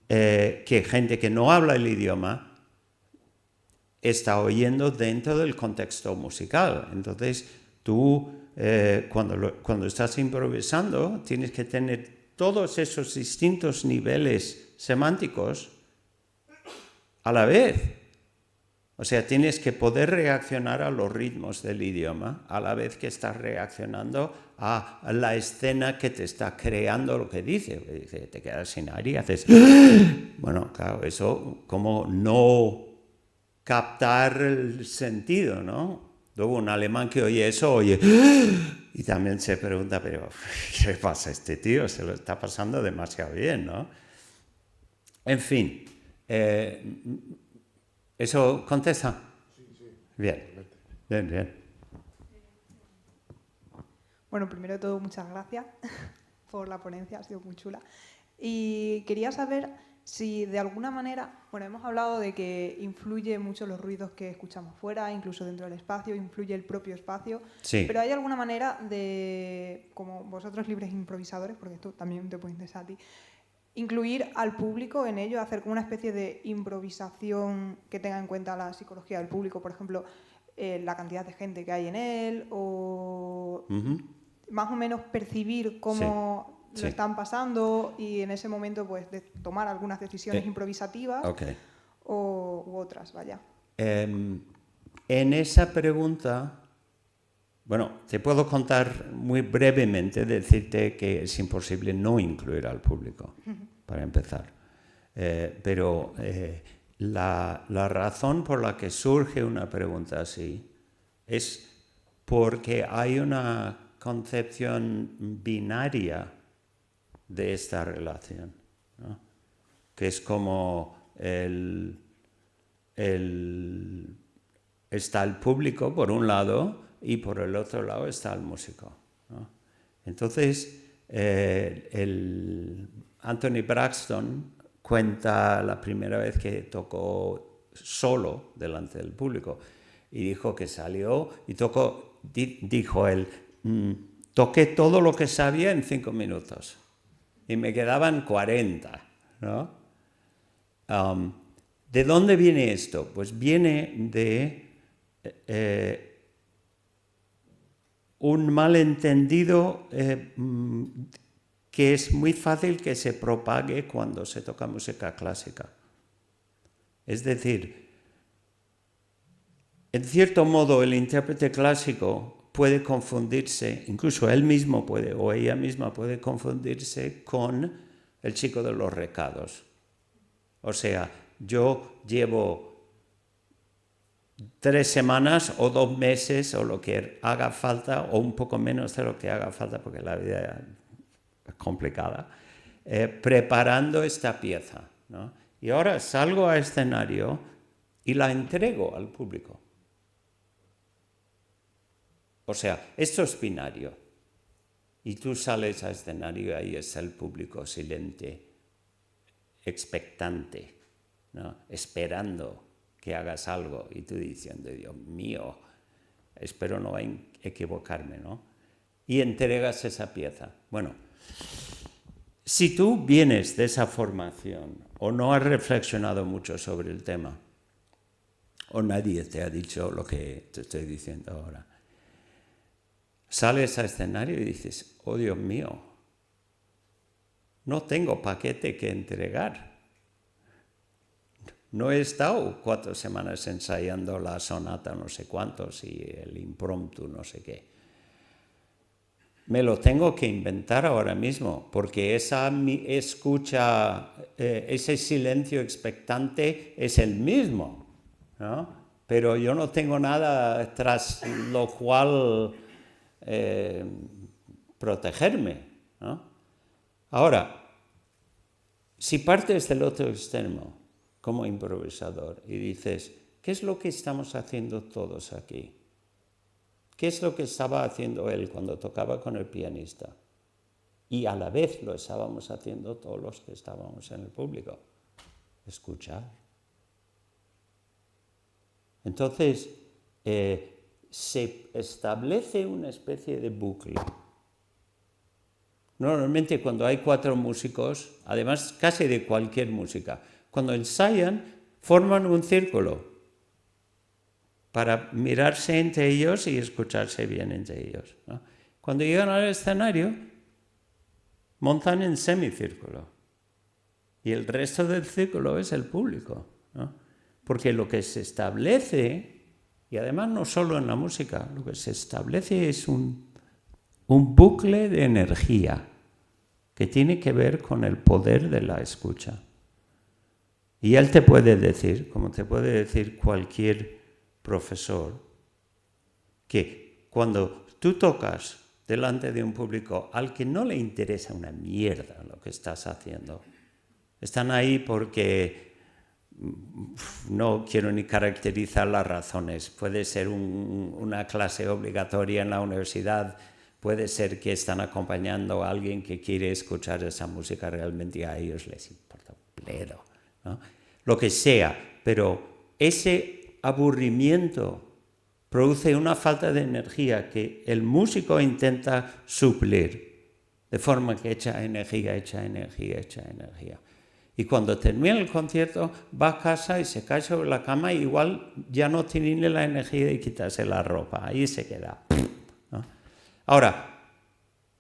B: Que gente que no habla el idioma está oyendo dentro del contexto musical. Entonces, tú, cuando estás improvisando, tienes que tener todos esos distintos niveles semánticos a la vez. O sea, tienes que poder reaccionar a los ritmos del idioma a la vez que estás reaccionando a la escena que te está creando lo que dice. Te quedas sin aire y haces... Bueno, claro, eso como no captar el sentido, ¿no? Luego un alemán que oye eso, oye... Y también se pregunta, pero ¿qué pasa a este tío? Se lo está pasando demasiado bien, ¿no? En fin... ¿Eso contesta?
D: Sí, sí.
B: Bien, bien, bien.
C: Bueno, primero de todo, muchas gracias por la ponencia, ha sido muy chula. Y quería saber
E: si de alguna manera, bueno, hemos hablado de que influye mucho los ruidos que escuchamos fuera, incluso dentro del espacio, influye el propio espacio,
B: Sí.
E: pero ¿hay alguna manera de, como vosotros libres improvisadores, porque esto también te puede interesar a ti, incluir al público en ello, hacer como una especie de improvisación que tenga en cuenta la psicología del público, por ejemplo, la cantidad de gente que hay en él, o más o menos percibir cómo lo están pasando y en ese momento pues de tomar algunas decisiones improvisativas u otras, vaya?
B: En esa pregunta, bueno, te puedo contar muy brevemente, decirte que es imposible no incluir al público, para empezar. Pero la razón por la que surge una pregunta así es porque hay una concepción binaria de esta relación, ¿no? Que es como está el público por un lado y por el otro lado está el músico, ¿no? Entonces, Anthony Braxton cuenta la primera vez que tocó solo delante del público y dijo que salió y dijo él, toqué todo lo que sabía en 5 minutos y me quedaban 40, ¿no? ¿De dónde viene esto? Pues viene de un malentendido que es muy fácil que se propague cuando se toca música clásica. Es decir, en cierto modo el intérprete clásico puede confundirse, incluso él mismo puede, o ella misma puede confundirse con el chico de los recados. O sea, yo llevo 3 semanas o 2 meses o lo que haga falta, o un poco menos de lo que haga falta, porque la vida es complicada, preparando esta pieza, ¿no? Y ahora salgo a escenario y la entrego al público. O sea, esto es binario. Y tú sales a escenario y ahí está el público silente, expectante, ¿no? Esperando que hagas algo. Y tú diciendo, Dios mío, espero no equivocarme, ¿no? Y entregas esa pieza. Bueno, si tú vienes de esa formación o no has reflexionado mucho sobre el tema, o nadie te ha dicho lo que te estoy diciendo ahora, sales a escenario y dices, oh Dios mío, no tengo paquete que entregar. No he estado 4 semanas ensayando la sonata no sé cuántos y el impromptu no sé qué. Me lo tengo que inventar ahora mismo, porque esa escucha, ese silencio expectante es el mismo, ¿no? Pero yo no tengo nada tras lo cual protegerme, ¿no? Ahora, si partes del otro extremo como improvisador y dices, ¿qué es lo que estamos haciendo todos aquí? ¿Qué es lo que estaba haciendo él cuando tocaba con el pianista? Y a la vez lo estábamos haciendo todos los que estábamos en el público. Escuchar. Entonces, se establece una especie de bucle. Normalmente cuando hay 4 músicos, además casi de cualquier música, cuando ensayan, forman un círculo para mirarse entre ellos y escucharse bien entre ellos, ¿no? Cuando llegan al escenario, montan en semicírculo y el resto del círculo es el público, ¿no? Porque lo que se establece, y además no solo en la música, lo que se establece es un bucle de energía que tiene que ver con el poder de la escucha. Y él te puede decir, como te puede decir cualquier profesor, que cuando tú tocas delante de un público al que no le interesa una mierda lo que estás haciendo, están ahí porque no quiero ni caracterizar las razones. Puede ser una clase obligatoria en la universidad, puede ser que están acompañando a alguien que quiere escuchar esa música realmente y a ellos les importa un aburrido, ¿no? Lo que sea, pero ese aburrimiento produce una falta de energía que el músico intenta suplir, de forma que echa energía. Y cuando termina el concierto, va a casa y se cae sobre la cama y igual ya no tiene ni la energía de quitarse la ropa, ahí se queda, ¿no? Ahora,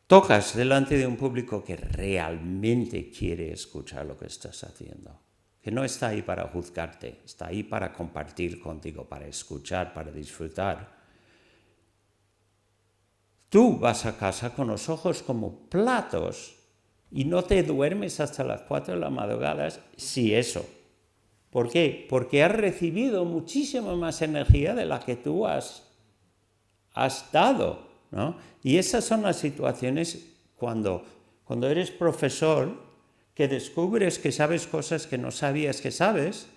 B: tocas delante de un público que realmente quiere escuchar lo que estás haciendo, que no está ahí para juzgarte, está ahí para compartir contigo, para escuchar, para disfrutar. Tú vas a casa con los ojos como platos y no te duermes hasta las 4 de la madrugada, si eso. ¿Por qué? Porque has recibido muchísima más energía de la que tú has dado, ¿no? Y esas son las situaciones cuando eres profesor, que descubres que sabes cosas que no sabías que sabes,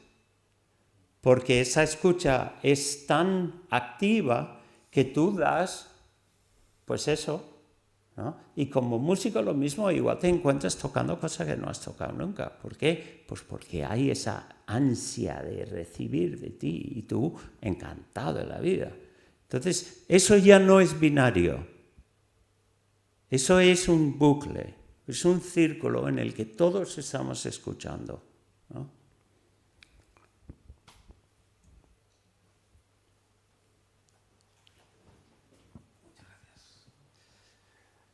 B: porque esa escucha es tan activa que tú das, pues eso, ¿no? Y como músico lo mismo, igual te encuentras tocando cosas que no has tocado nunca. ¿Por qué? Pues porque hay esa ansia de recibir de ti y tú encantado de la vida. Entonces, eso ya no es binario. Eso es un bucle, es un círculo en el que todos estamos escuchando, ¿no?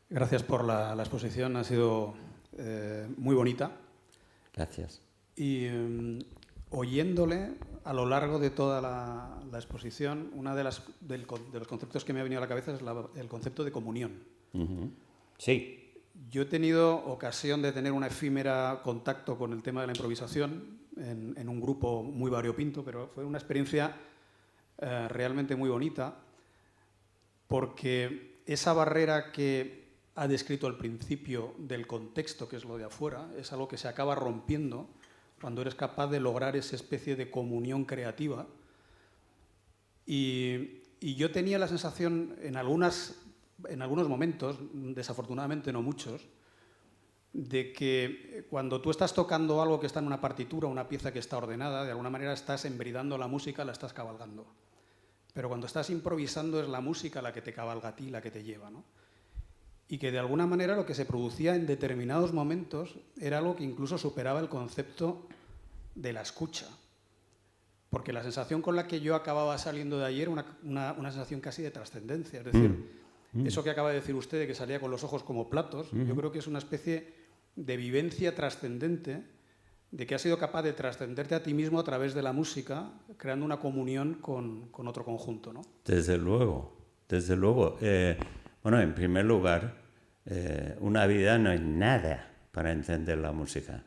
F: Gracias por la exposición, ha sido muy bonita.
B: Gracias.
F: Y oyéndole a lo largo de toda la exposición, uno de los conceptos que me ha venido a la cabeza es el concepto de comunión.
B: Uh-huh. Sí.
F: Yo he tenido ocasión de tener un efímera contacto con el tema de la improvisación en un grupo muy variopinto, pero fue una experiencia realmente muy bonita, porque esa barrera que ha descrito al principio del contexto, que es lo de afuera, es algo que se acaba rompiendo cuando eres capaz de lograr esa especie de comunión creativa. Y yo tenía la sensación en algunos momentos, desafortunadamente no muchos, de que cuando tú estás tocando algo que está en una partitura, una pieza que está ordenada, de alguna manera estás embridando la música, la estás cabalgando. Pero cuando estás improvisando es la música la que te cabalga a ti, la que te lleva, ¿no? Y que de alguna manera lo que se producía en determinados momentos era algo que incluso superaba el concepto de la escucha. Porque la sensación con la que yo acababa saliendo de ayer era una sensación casi de trascendencia. Es decir, eso que acaba de decir usted, de que salía con los ojos como platos, yo creo que es una especie de vivencia trascendente, de que has sido capaz de trascenderte a ti mismo a través de la música, creando una comunión con otro conjunto, ¿no?
B: Desde luego, desde luego. Bueno, en primer lugar, una vida no es nada para entender la música.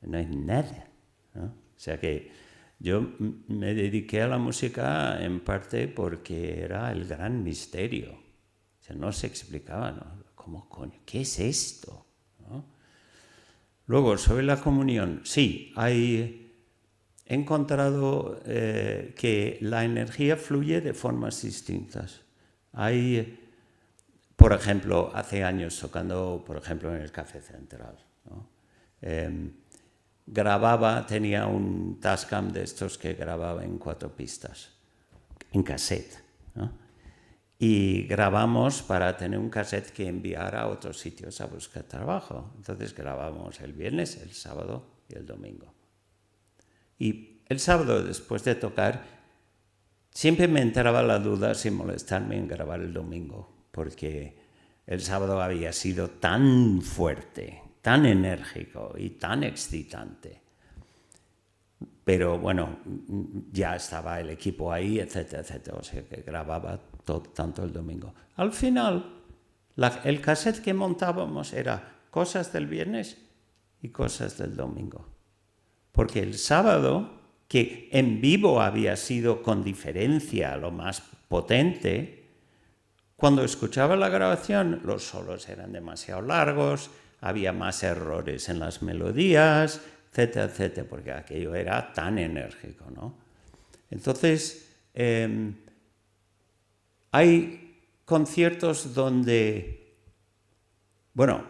B: No es nada, ¿no? O sea que yo me dediqué a la música en parte porque era el gran misterio. O sea, no se explicaba, ¿no? ¿Cómo coño? ¿Qué es esto? ¿No? Luego, sobre la comunión, sí, he encontrado que la energía fluye de formas distintas. Por ejemplo, hace años tocando, por ejemplo, en el Café Central, ¿no? Tenía un Tascam de estos que grababa en 4 pistas, en cassette, ¿no? Y grabamos para tener un cassette que enviar a otros sitios a buscar trabajo. Entonces grabamos el viernes, el sábado y el domingo. Y el sábado, después de tocar, siempre me entraba la duda sin molestarme en grabar el domingo, porque el sábado había sido tan fuerte, tan enérgico y tan excitante. Pero bueno, ya estaba el equipo ahí, etcétera, etcétera. O sea que grababa tanto el domingo. Al final, el cassette que montábamos era cosas del viernes y cosas del domingo. Porque el sábado, que en vivo había sido con diferencia lo más potente, cuando escuchaba la grabación, los solos eran demasiado largos, había más errores en las melodías, etcétera, etcétera, porque aquello era tan enérgico, ¿no? Entonces, hay conciertos donde, bueno,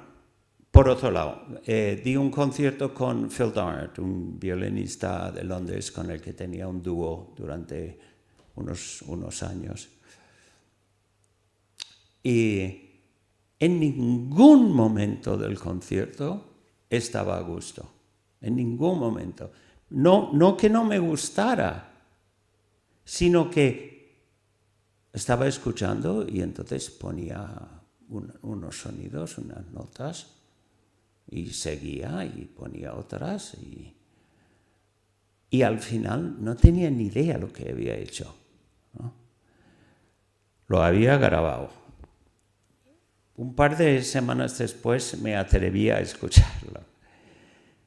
B: Por otro lado, di un concierto con Phil Darnett, un violinista de Londres con el que tenía un dúo durante unos años. Y en ningún momento del concierto estaba a gusto. En ningún momento. No que no me gustara, sino que estaba escuchando y entonces ponía unos sonidos, unas notas, y seguía y ponía otras, y al final no tenía ni idea lo que había hecho, ¿no? Lo había grabado. Un par de semanas después me atreví a escucharlo.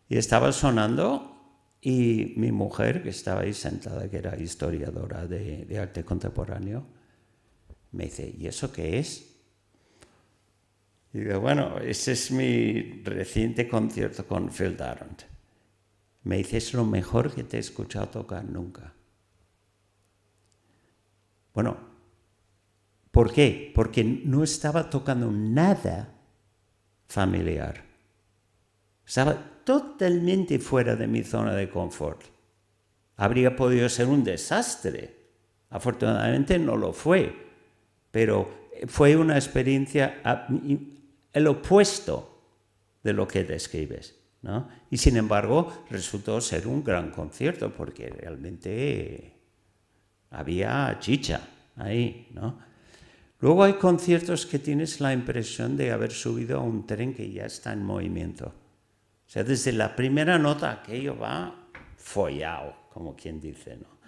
B: Y estaba sonando y mi mujer, que estaba ahí sentada, que era historiadora de arte contemporáneo, me dice, ¿y eso qué es? Y digo, bueno, ese es mi reciente concierto con Phil Darnett. Me dice, es lo mejor que te he escuchado tocar nunca. Bueno, ¿por qué? Porque no estaba tocando nada familiar. Estaba totalmente fuera de mi zona de confort. Habría podido ser un desastre. Afortunadamente no lo fue, pero fue una experiencia el opuesto de lo que describes, ¿no? Y sin embargo resultó ser un gran concierto porque realmente había chicha ahí, ¿no? Luego hay conciertos que tienes la impresión de haber subido a un tren que ya está en movimiento. O sea, desde la primera nota aquello va follado, como quien dice, ¿no?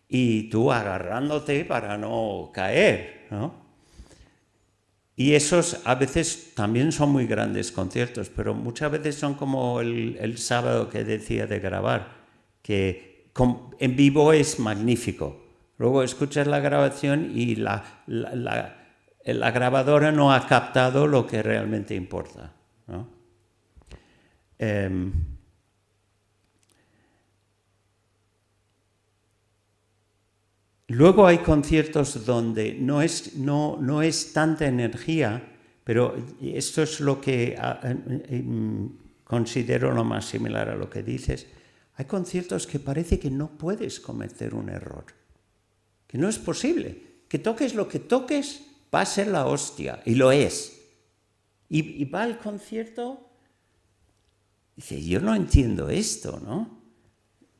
B: Y tú agarrándote para no caer, ¿no? Y esos a veces también son muy grandes conciertos, pero muchas veces son como el sábado que decía de grabar, que en vivo es magnífico. Luego escuchas la grabación y la grabadora no ha captado lo que realmente importa, ¿no? Luego hay conciertos donde no es tanta energía, pero esto es lo que considero lo más similar a lo que dices. Hay conciertos que parece que no puedes cometer un error, que no es posible. Que toques lo que toques va a ser la hostia, y lo es. Y va al concierto y dice, yo no entiendo esto, ¿no?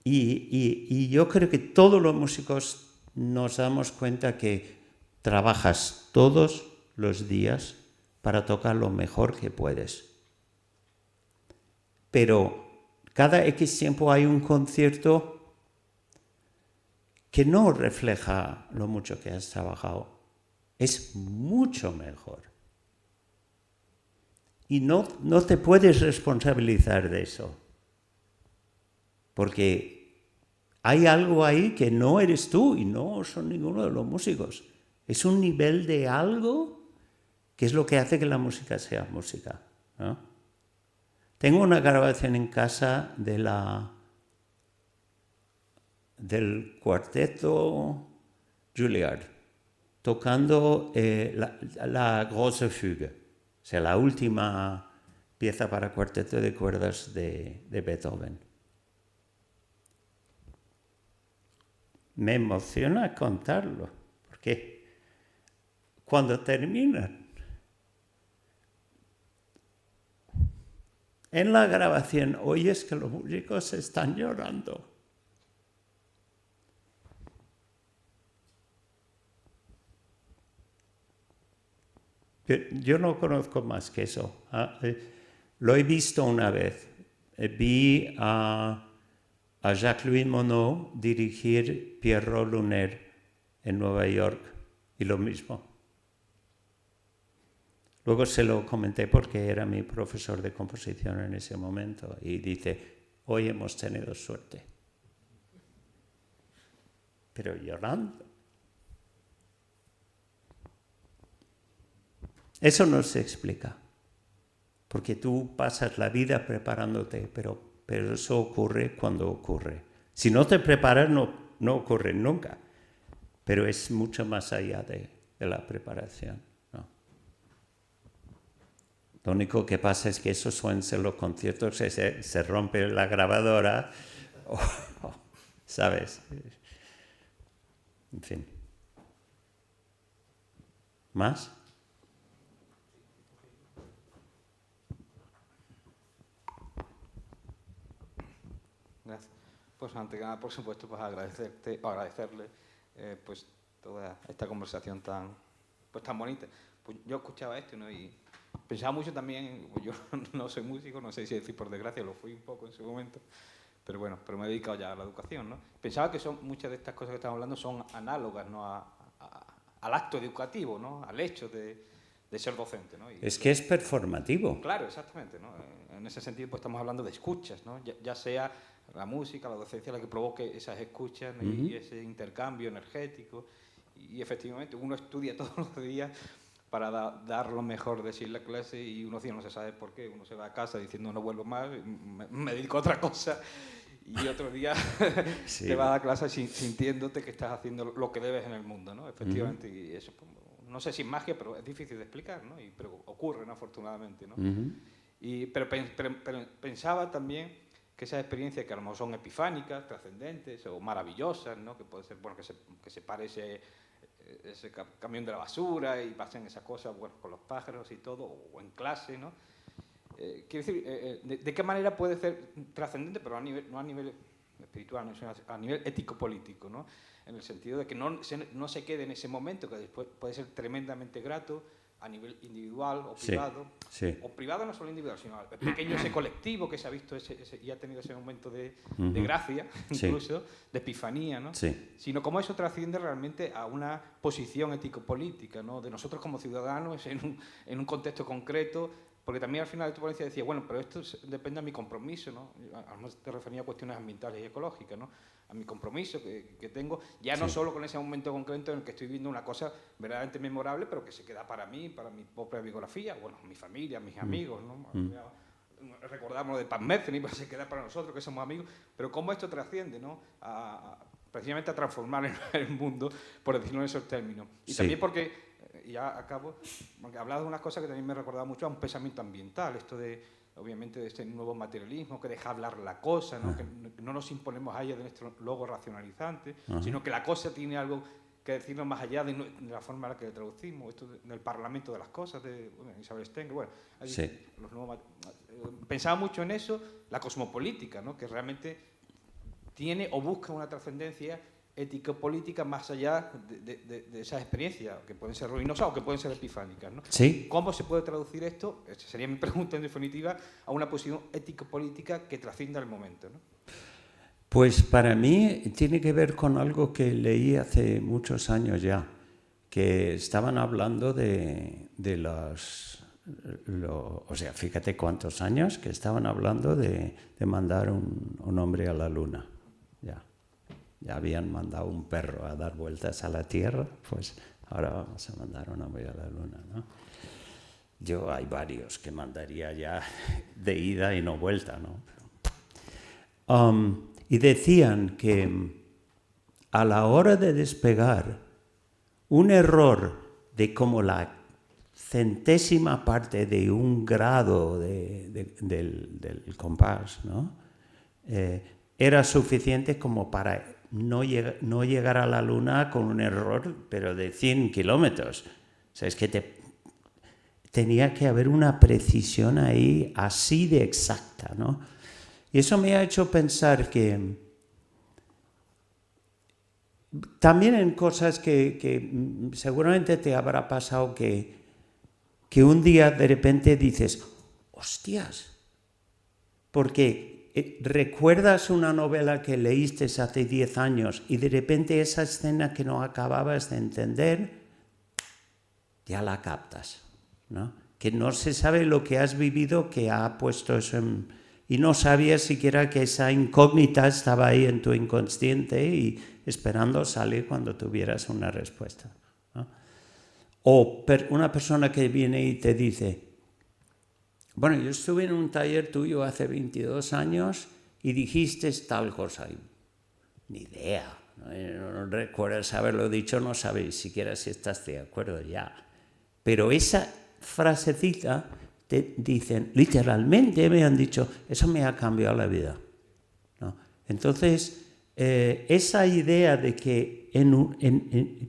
B: Y yo creo que todos los músicos nos damos cuenta que trabajas todos los días para tocar lo mejor que puedes. Pero cada X tiempo hay un concierto que no refleja lo mucho que has trabajado. Es mucho mejor. Y no te puedes responsabilizar de eso. Porque hay algo ahí que no eres tú y no son ninguno de los músicos. Es un nivel de algo que es lo que hace que la música sea música, ¿no? Tengo una grabación en casa del cuarteto Juilliard, tocando la Grosse Fuge, o sea, la última pieza para cuarteto de cuerdas de Beethoven. Me emociona contarlo, porque cuando terminan, en la grabación oyes que los músicos están llorando. Yo no conozco más que eso. Lo he visto una vez. Vi a Jacques-Louis Monod dirigir Pierrot Lunaire en Nueva York, y lo mismo. Luego se lo comenté porque era mi profesor de composición en ese momento, y dice, hoy hemos tenido suerte. Pero llorando. Eso no se explica, porque tú pasas la vida preparándote, pero eso ocurre cuando ocurre. Si no te preparas, no ocurre nunca, pero es mucho más allá de la preparación, ¿no? Lo único que pasa es que esos suelen ser los conciertos que se rompe la grabadora, ¿sabes? En fin. ¿Más?
G: Gracias. Pues antes que nada, por supuesto, pues agradecerle pues toda esta conversación tan bonita. Pues yo escuchaba esto, ¿no? Y pensaba mucho también, pues yo no soy músico, no sé si decir por desgracia, lo fui un poco en su momento, pero bueno, pero me he dedicado ya a la educación, ¿no? Pensaba que muchas de estas cosas que estamos hablando son análogas, ¿no? Al acto educativo, ¿no? Al hecho de ser docente, ¿no?
B: Es que es performativo.
G: Claro, exactamente, ¿no? En ese sentido, pues estamos hablando de escuchas, ¿no? Ya sea la música, la docencia, la que provoque esas escuchas, ¿no? Y ese intercambio energético. Y efectivamente, uno estudia todos los días para dar lo mejor de sí en la clase y unos días no se sabe por qué. Uno se va a casa diciendo no vuelvo más, me dedico a otra cosa. Y otro día
B: Sí.
G: te vas a clase sintiéndote que estás haciendo lo que debes en el mundo, ¿no? Efectivamente, y eso, pues, no sé si es magia, pero es difícil de explicar, ¿no? Pero ocurre, ¿no? Afortunadamente, ¿no? Pero pensaba también que esas experiencias que a lo mejor son epifánicas, trascendentes o maravillosas, ¿no? Que puede ser, bueno, que se pare ese camión de la basura y pasen esas cosas, bueno, con los pájaros y todo, o en clase, ¿no? Quiero decir, ¿de qué manera puede ser trascendente, pero no a nivel espiritual, no, sino a nivel ético-político, ¿no? En el sentido de que no se quede en ese momento, que después puede ser tremendamente grato a nivel individual o privado,
B: sí.
G: o privado no solo individual, sino pequeño ese colectivo que se ha visto y ha tenido ese momento de gracia, incluso, de epifanía, ¿no?
B: Sí.
G: Sino cómo eso trasciende realmente a una posición ético-política, ¿no? De nosotros como ciudadanos en un contexto concreto. Porque también al final de tu ponencia decía, bueno, pero esto depende de mi compromiso, ¿no? Además te refería a cuestiones ambientales y ecológicas, ¿no? A mi compromiso que tengo, ya no solo con ese momento concreto en el que estoy viendo una cosa verdaderamente memorable, pero que se queda para mí, para mi propia biografía, bueno, mi familia, mis amigos, ¿no? Recordamos de Paz Metheny, pues se queda para nosotros, que somos amigos, pero cómo esto trasciende, ¿no? Precisamente a transformar el mundo, por decirlo en esos términos. Y también porque... Y ya acabo, porque hablaba de unas cosas que también me recordaba mucho a un pensamiento ambiental, esto de, obviamente, de este nuevo materialismo que deja hablar la cosa, ¿no? Que no nos imponemos a ella de nuestro logo racionalizante, sino que la cosa tiene algo que decirnos más allá de la forma en la que le traducimos, esto del Parlamento de las Cosas, de Isabel Stenger, bueno, pensaba mucho en eso, la cosmopolítica, ¿no? Que realmente tiene o busca una trascendencia ético-política más allá de esas experiencias, que pueden ser ruinosas o que pueden ser epifánicas, ¿no?
B: Sí.
G: ¿Cómo se puede traducir esto? Esa sería mi pregunta en definitiva, a una posición ético-política que trascienda el momento, ¿no?
B: Pues para mí tiene que ver con algo que leí hace muchos años ya, que estaban hablando de o sea, fíjate cuántos años que estaban hablando de mandar un hombre a la luna, ya habían mandado un perro a dar vueltas a la Tierra, pues ahora vamos a mandar un hombre a la Luna, ¿no? Yo hay varios que mandaría ya de ida y no vuelta, ¿no? Y decían que a la hora de despegar, un error de como la centésima parte de un grado del compás, ¿no? Era suficiente como para no llegar a la Luna con un error, pero de 100 kilómetros. O sea, es que tenía que haber una precisión ahí así de exacta, ¿no? Y eso me ha hecho pensar que también en cosas que seguramente te habrá pasado que un día de repente dices, hostias, porque recuerdas una novela que leíste hace 10 años y de repente esa escena que no acababas de entender, ya la captas, ¿no? Que no se sabe lo que has vivido que ha puesto eso y no sabías siquiera que esa incógnita estaba ahí en tu inconsciente y esperando salir cuando tuvieras una respuesta, ¿no? O una persona que viene y te dice, bueno, yo estuve en un taller tuyo hace 22 años y dijiste tal cosa. Ni idea, no recuerdas haberlo dicho, no sabes siquiera si estás de acuerdo ya. Pero esa frasecita dicen, literalmente me han dicho, eso me ha cambiado la vida, ¿no? Entonces, esa idea de que,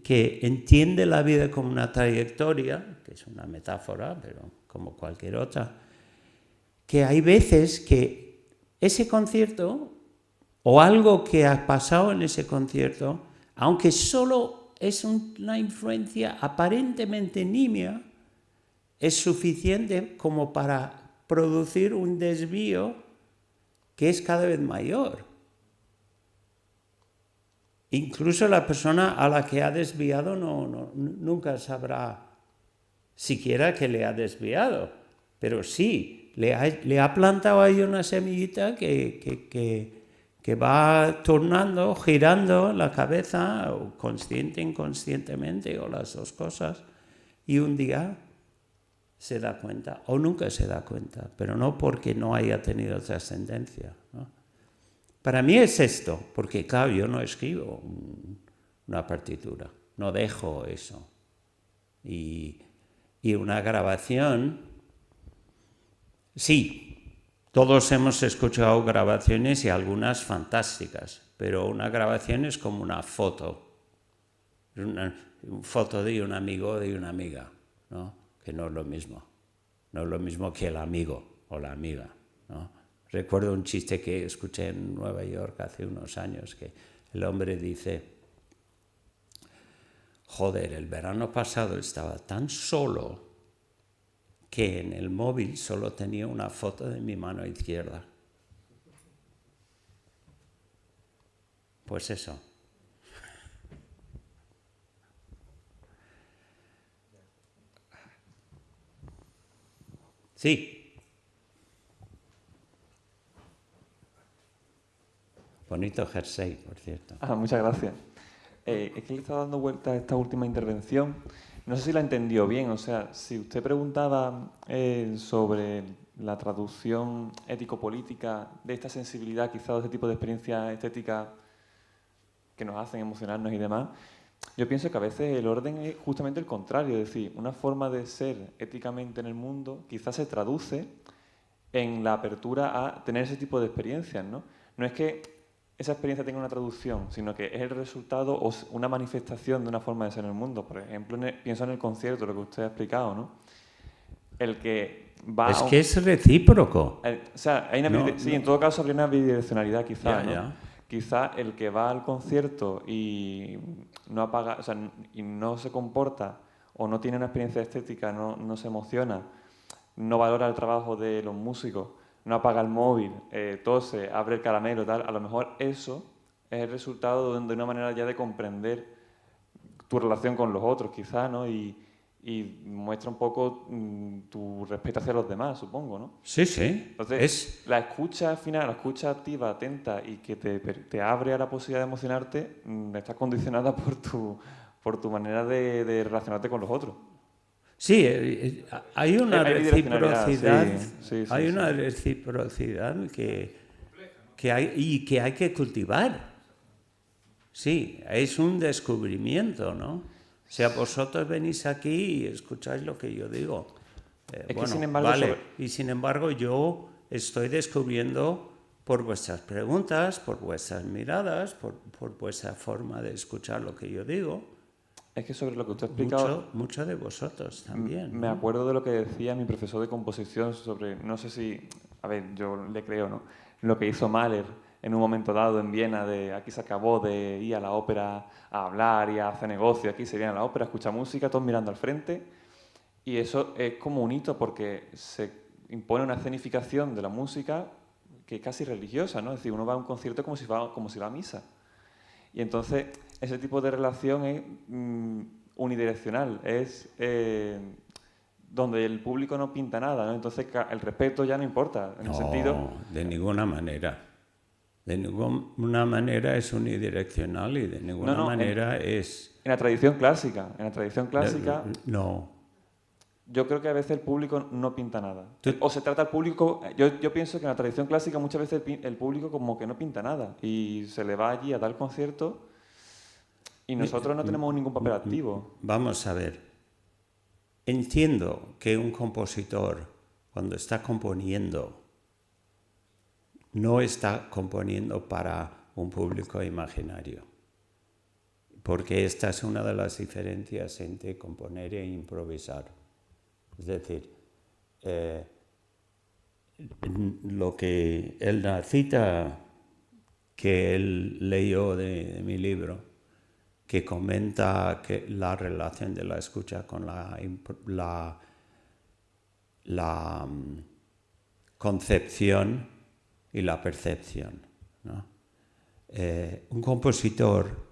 B: que entiende la vida como una trayectoria, que es una metáfora, pero como cualquier otra, que hay veces que ese concierto o algo que ha pasado en ese concierto, aunque solo es una influencia aparentemente nimia, es suficiente como para producir un desvío que es cada vez mayor. Incluso la persona a la que ha desviado nunca sabrá siquiera que le ha desviado, pero sí, le ha plantado ahí una semillita que va tornando, girando la cabeza, o consciente, inconscientemente, o las dos cosas, y un día se da cuenta, o nunca se da cuenta, pero no porque no haya tenido trascendencia, ¿no? Para mí es esto, porque claro, yo no escribo una partitura, no dejo eso. Y una grabación, sí, todos hemos escuchado grabaciones y algunas fantásticas, pero una grabación es como una foto, una foto de un amigo o de una amiga, ¿no? Que no es lo mismo que el amigo o la amiga, ¿no? Recuerdo un chiste que escuché en Nueva York hace unos años, que el hombre dice, joder, el verano pasado estaba tan solo que en el móvil solo tenía una foto de mi mano izquierda. Pues eso. Sí. Bonito jersey, por cierto.
H: Muchas gracias. Es que le estaba dando vuelta a esta última intervención. No sé si la entendió bien. O sea, si usted preguntaba sobre la traducción ético-política de esta sensibilidad, quizá de este tipo de experiencias estéticas que nos hacen emocionarnos y demás, yo pienso que a veces el orden es justamente el contrario. Es decir, una forma de ser éticamente en el mundo quizás se traduce en la apertura a tener ese tipo de experiencias, ¿no? No es que esa experiencia tenga una traducción, sino que es el resultado o una manifestación de una forma de ser en el mundo. Por ejemplo, pienso en el concierto, lo que usted ha explicado, ¿no? El que va
B: es que es recíproco.
H: O sea, hay sí, en todo caso habría una bidireccionalidad quizás, ¿no? Quizá el que va al concierto y no apaga, o sea, y no se comporta o no tiene una experiencia estética, no se emociona, no valora el trabajo de los músicos, no apaga el móvil, tose, abre el caramelo, tal, a lo mejor eso es el resultado de una manera ya de comprender tu relación con los otros, quizás, ¿no? Y muestra un poco tu respeto hacia los demás, supongo, ¿no?
B: Sí, sí.
H: Entonces, la escucha final, la escucha activa, atenta y que te abre a la posibilidad de emocionarte, está condicionada por tu manera de relacionarte con los otros.
B: Sí, hay una reciprocidad,
H: sí,
B: hay una reciprocidad que hay que cultivar. Sí, es un descubrimiento, ¿no? O sea, vosotros venís aquí y escucháis lo que yo digo.
H: Que sin embargo,
B: y sin embargo yo estoy descubriendo por vuestras preguntas, por vuestras miradas, por vuestra forma de escuchar lo que yo digo.
H: Es que sobre lo que usted ha explicado...
B: Mucho de vosotros también, ¿no?
H: Me acuerdo de lo que decía mi profesor de composición sobre, no sé si... A ver, yo le creo, ¿no? Lo que hizo Mahler en un momento dado en Viena, de aquí se acabó de ir a la ópera a hablar y a hacer negocio, aquí se viene a la ópera, escucha música, todos mirando al frente, y eso es como un hito porque se impone una escenificación de la música que es casi religiosa, ¿no? Es decir, uno va a un concierto como si va a misa. Y entonces ese tipo de relación es unidireccional, es donde el público no pinta nada, ¿no? Entonces el respeto ya no importa, en el sentido...
B: de ninguna manera. De ninguna manera es unidireccional y de ninguna manera es...
H: En la tradición clásica,
B: No.
H: Yo creo que a veces el público no pinta nada. O se trata al público... Yo pienso que en la tradición clásica muchas veces el público como que no pinta nada y se le va allí a dar concierto y nosotros no tenemos ningún papel activo.
B: Vamos a ver. Entiendo que un compositor cuando está componiendo, no está componiendo para un público imaginario, porque esta es una de las diferencias entre componer e improvisar. Es decir, lo que la cita que él leyó de mi libro, que comenta que la relación de la escucha con la concepción y la percepción, ¿no? Un compositor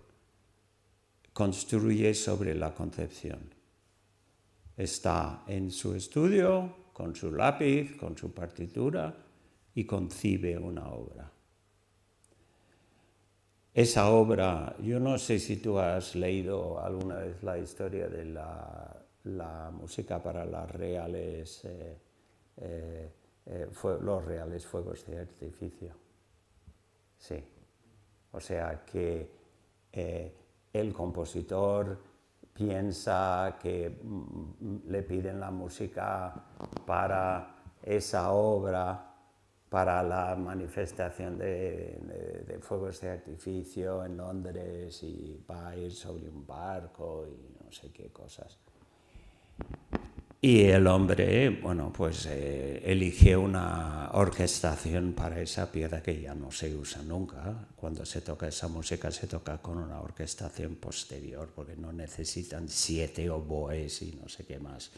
B: construye sobre la concepción. Está en su estudio, con su lápiz, con su partitura, y concibe una obra. Esa obra, yo no sé si tú has leído alguna vez la historia de la música para los reales fuegos de artificio. Sí. O sea que el compositor piensa que le piden la música para esa obra, para la manifestación de fuegos de artificio en Londres, y va a ir sobre un barco y no sé qué cosas. Y el hombre, bueno, pues elige una orquestación para esa pieza que ya no se usa nunca. Cuando se toca esa música se toca con una orquestación posterior, porque no necesitan 7 oboes y no sé qué más.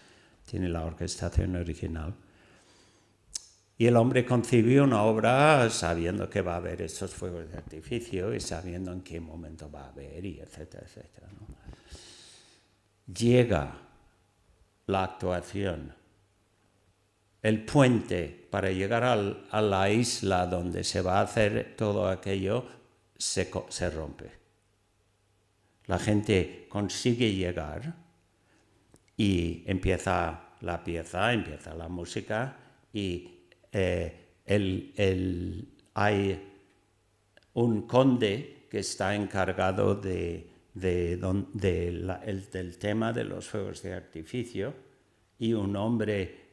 B: Tiene la orquestación original. Y el hombre concibió una obra sabiendo que va a haber estos fuegos de artificio y sabiendo en qué momento va a haber, y etcétera, etcétera, ¿no? Llega la actuación, el puente para llegar a la isla donde se va a hacer todo aquello se rompe. La gente consigue llegar y empieza la pieza, empieza la música, y hay un conde que está encargado del tema de los fuegos de artificio, y un hombre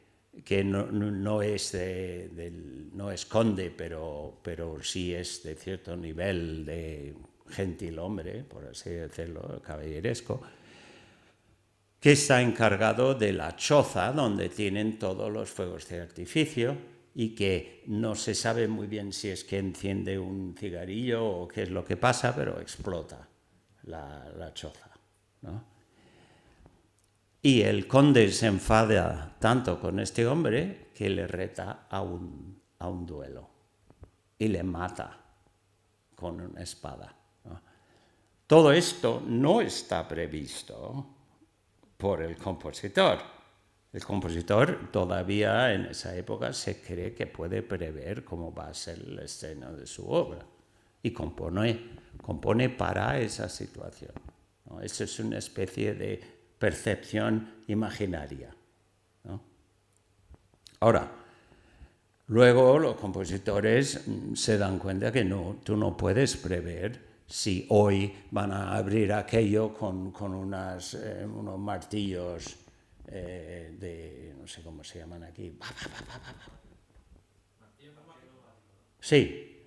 B: que no es conde, pero sí es de cierto nivel de gentil hombre, por así decirlo, caballeresco, que está encargado de la choza donde tienen todos los fuegos de artificio, y que no se sabe muy bien si es que enciende un cigarrillo o qué es lo que pasa, pero explota la choza, ¿no? Y el conde se enfada tanto con este hombre que le reta a un duelo y le mata con una espada, ¿no? Todo esto no está previsto por el compositor. El compositor todavía en esa época se cree que puede prever cómo va a ser la escena de su obra, y compone para esa situación, ¿no? Eso es una especie de percepción imaginaria, ¿no? Ahora, luego los compositores se dan cuenta que tú no puedes prever si hoy van a abrir aquello con unos martillos no sé cómo se llaman aquí. Sí,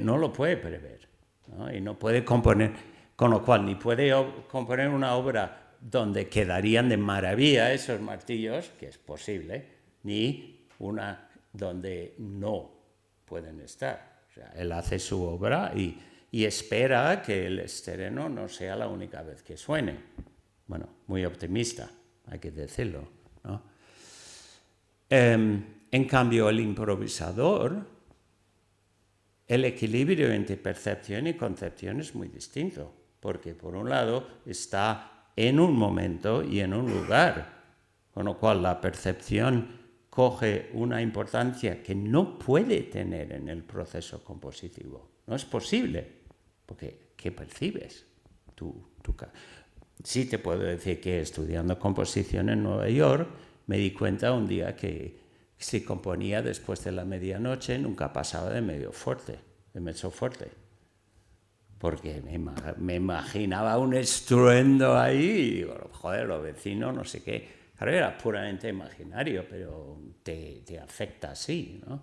B: no lo puede prever, ¿no? Y no puede componer, con lo cual ni puede componer una obra donde quedarían de maravilla esos martillos, que es posible, ni una donde no pueden estar. O sea, él hace su obra y espera que el estreno no sea la única vez que suene. Bueno, muy optimista, hay que decirlo, ¿no? En cambio, el improvisador, el equilibrio entre percepción y concepción es muy distinto, porque por un lado está en un momento y en un lugar, con lo cual la percepción coge una importancia que no puede tener en el proceso compositivo. No es posible, porque ¿qué percibes? Sí te puedo decir que estudiando composición en Nueva York me di cuenta un día que si componía después de la medianoche nunca pasaba de mezzo fuerte, porque me imaginaba un estruendo ahí y digo, joder, los vecinos, no sé qué. Claro, era puramente imaginario, pero te afecta así, ¿no?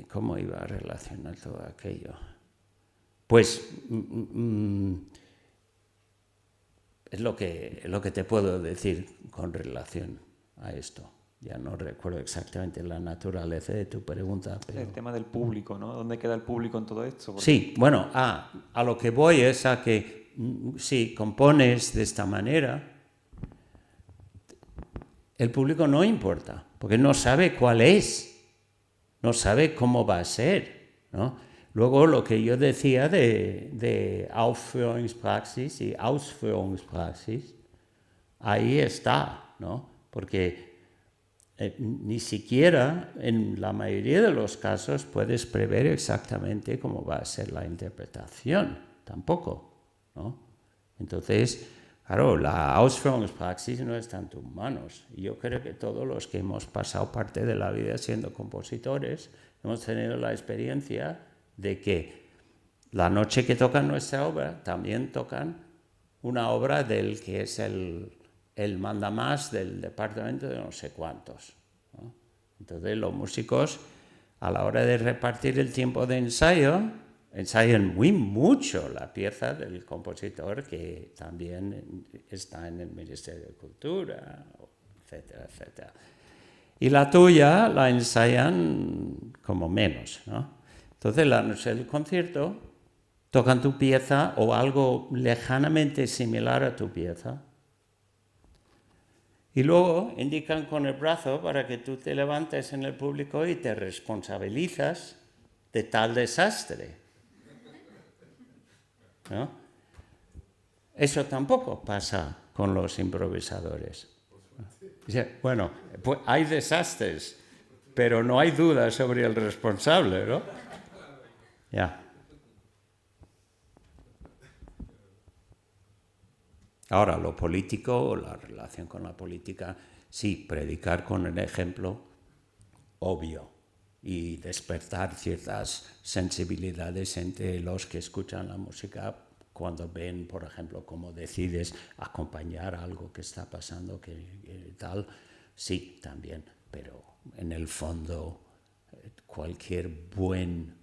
B: ¿Cómo iba a relacionar todo aquello? Pues es lo que te puedo decir con relación a esto. Ya no recuerdo exactamente la naturaleza de tu pregunta. Pero...
H: El tema del público, ¿no? ¿Dónde queda el público en todo esto? Porque...
B: Sí, bueno, a lo que voy es a que si compones de esta manera, el público no importa, porque no sabe cuál es, no sabe cómo va a ser, ¿no? Luego lo que yo decía de Aufführungspraxis y Ausführungspraxis, ahí está, ¿no? Porque ni siquiera en la mayoría de los casos puedes prever exactamente cómo va a ser la interpretación, tampoco, ¿no? Entonces, claro, la Ausführungspraxis no está en tus manos. Y yo creo que todos los que hemos pasado parte de la vida siendo compositores hemos tenido la experiencia de que la noche que tocan nuestra obra también tocan una obra del que es el mandamás del departamento de no sé cuántos, ¿no? Entonces los músicos, a la hora de repartir el tiempo de ensayo, ensayan muy mucho la pieza del compositor que también está en el Ministerio de Cultura, etcétera, etcétera. Y la tuya la ensayan como menos, ¿no? Entonces la noche del concierto tocan tu pieza o algo lejanamente similar a tu pieza. Y luego indican con el brazo para que tú te levantes en el público y te responsabilizas de tal desastre, ¿no? Eso tampoco pasa con los improvisadores. Bueno, pues hay desastres, pero no hay duda sobre el responsable, ¿no? Ya. Ahora, lo político, la relación con la política, sí, predicar con el ejemplo, obvio, y despertar ciertas sensibilidades entre los que escuchan la música cuando ven, por ejemplo, cómo decides acompañar algo que está pasando, que tal, sí, también, pero en el fondo cualquier buen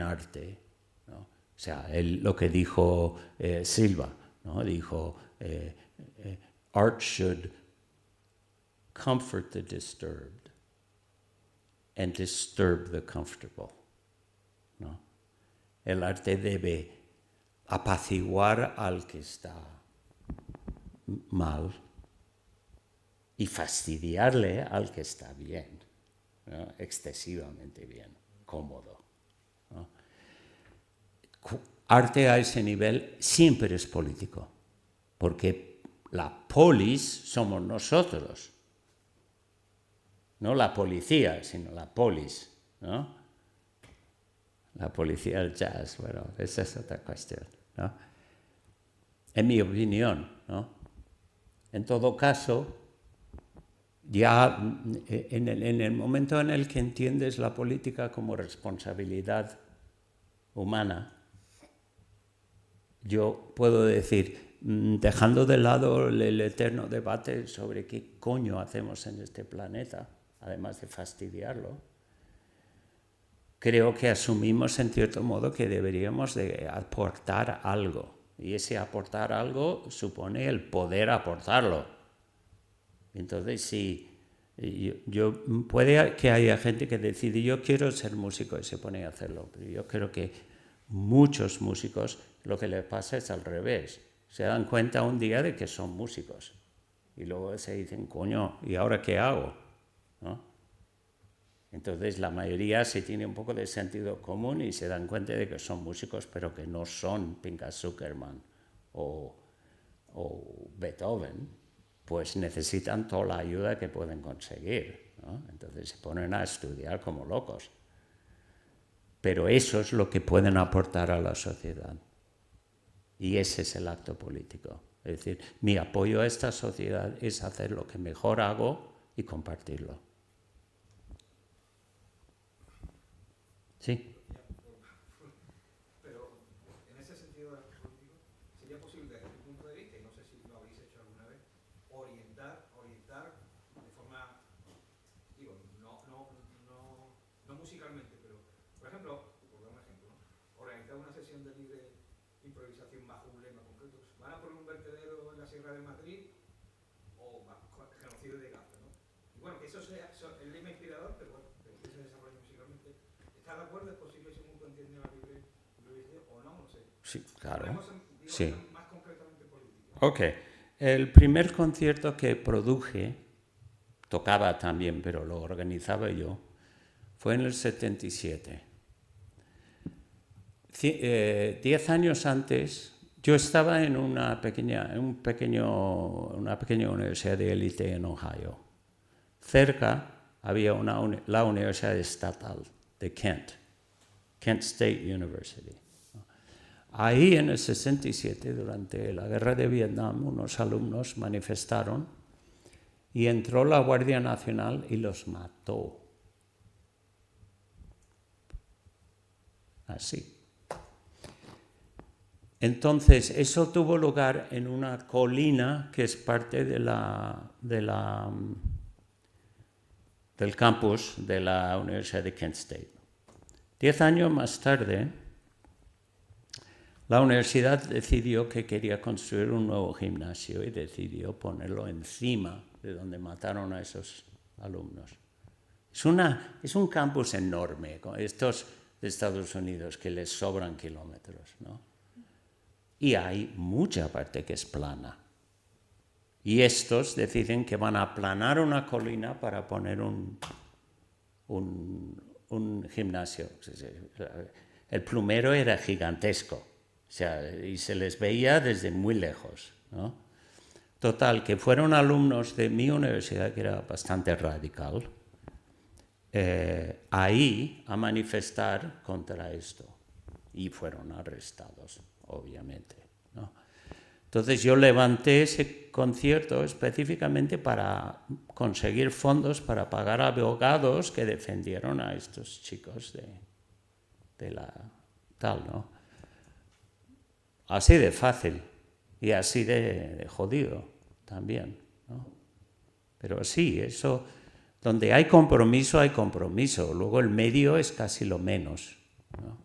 B: arte, ¿no? O sea, lo que dijo Silva, ¿no? Dijo, art should comfort the disturbed and disturb the comfortable, ¿no? El arte debe apaciguar al que está mal y fastidiarle al que está bien, ¿no? Excesivamente bien, cómodo, ¿no? Arte a ese nivel siempre es político, porque la polis somos nosotros, no la policía, sino la polis, ¿no? La policía del jazz, bueno, esa es otra cuestión, ¿no? En mi opinión, ¿no? En todo caso, ya en el momento en el que entiendes la política como responsabilidad humana, yo puedo decir, dejando de lado el eterno debate sobre qué coño hacemos en este planeta, además de fastidiarlo, creo que asumimos en cierto modo que deberíamos de aportar algo. Y ese aportar algo supone el poder aportarlo. Entonces, sí, puede que haya gente que decide, yo quiero ser músico y se pone a hacerlo. Pero yo creo que muchos músicos lo que les pasa es al revés. Se dan cuenta un día de que son músicos. Y luego se dicen, coño, ¿y ahora qué hago? ¿No? Entonces la mayoría se tiene un poco de sentido común y se dan cuenta de que son músicos, pero que no son Pinchas Zuckerman o Beethoven, pues necesitan toda la ayuda que pueden conseguir, ¿no? Entonces se ponen a estudiar como locos. Pero eso es lo que pueden aportar a la sociedad. Y ese es el acto político. Es decir, mi apoyo a esta sociedad es hacer lo que mejor hago y compartirlo. ¿Sí?
G: improvisación bajo un lema concreto. ¿Van a poner un vertedero en la Sierra de Madrid o genocidio de Gaza, ¿no? Y bueno, que eso sea el lema inspirador, pero bueno, que se desarrolle musicalmente. ¿Está de acuerdo? ¿Es posible que ese mundo entienda la libre improvisación o no? No sé.
B: Sí, claro.
G: Digamos,
B: Sí.
G: más concretamente política.
B: Ok. El primer concierto que produje, tocaba también, pero lo organizaba yo, fue en el 77. 10 años antes, yo estaba en una pequeña universidad de élite en Ohio. Cerca había la Universidad Estatal de Kent State University. Ahí en el 67, durante la guerra de Vietnam, unos alumnos manifestaron y entró la Guardia Nacional y los mató. Así. Entonces, eso tuvo lugar en una colina que es parte del campus de la Universidad de Kent State. 10 años más tarde, la universidad decidió que quería construir un nuevo gimnasio y decidió ponerlo encima de donde mataron a esos alumnos. Es un campus enorme, con estos de Estados Unidos que les sobran kilómetros, ¿no? Y hay mucha parte que es plana. Y estos deciden que van a aplanar una colina para poner un gimnasio. El plumero era gigantesco, o sea, y se les veía desde muy lejos, ¿no? Total, que fueron alumnos de mi universidad, que era bastante radical, ahí a manifestar contra esto. Y fueron arrestados, obviamente, ¿no? Entonces yo levanté ese concierto específicamente para conseguir fondos para pagar abogados que defendieron a estos chicos de la tal, ¿no? Así de fácil y así de jodido también, ¿no? Pero sí, eso, donde hay compromiso, hay compromiso. Luego el medio es casi lo menos, ¿no?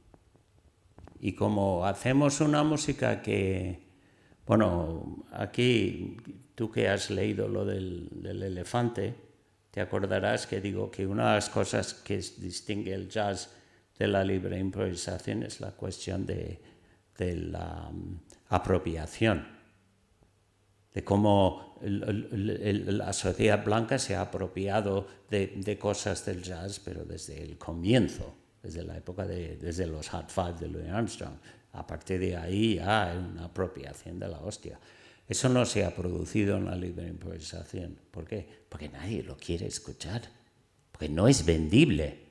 B: Y como hacemos una música que, bueno, aquí tú que has leído lo del elefante, te acordarás que digo que una de las cosas que distingue el jazz de la libre improvisación es la cuestión de la apropiación, de cómo la sociedad blanca se ha apropiado de cosas del jazz, pero desde el comienzo, desde la época desde los Hot Five de Louis Armstrong. A partir de ahí ya hay una apropiación de la hostia. Eso no se ha producido en la libre improvisación. ¿Por qué? Porque nadie lo quiere escuchar, porque no es vendible.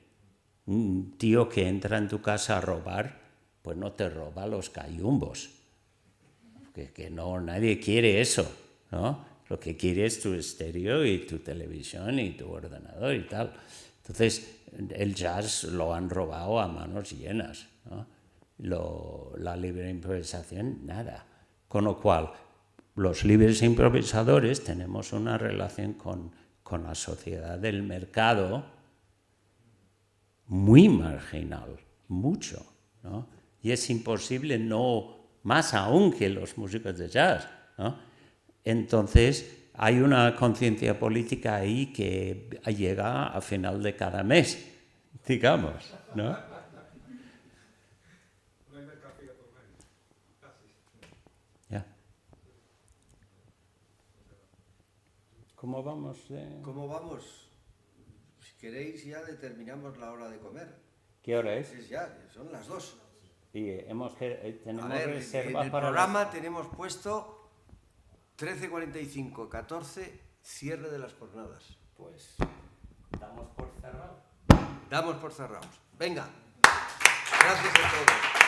B: Un tío que entra en tu casa a robar, pues no te roba los cayumbos, que no, nadie quiere eso, ¿no? Lo que quiere es tu estéreo y tu televisión y tu ordenador y tal. Entonces, el jazz lo han robado a manos llenas, ¿no? La libre improvisación, nada. Con lo cual, los libres improvisadores tenemos una relación con la sociedad del mercado muy marginal, mucho, ¿no? Y es imposible, no, más aún que los músicos de jazz, ¿no? Entonces, hay una conciencia política ahí que llega a final de cada mes, digamos, ¿no? Ya. ¿Cómo vamos?
A: ¿Cómo vamos? Si queréis ya determinamos la hora de comer.
B: ¿Qué hora es?
A: Es ya, son las 2.
B: Y tenemos
A: A ver,
B: reserva
A: en el
B: para
A: programa tenemos puesto 13:45, 14, cierre de las jornadas.
B: Pues damos por cerrado.
A: Damos por cerrados. Venga. Gracias a todos.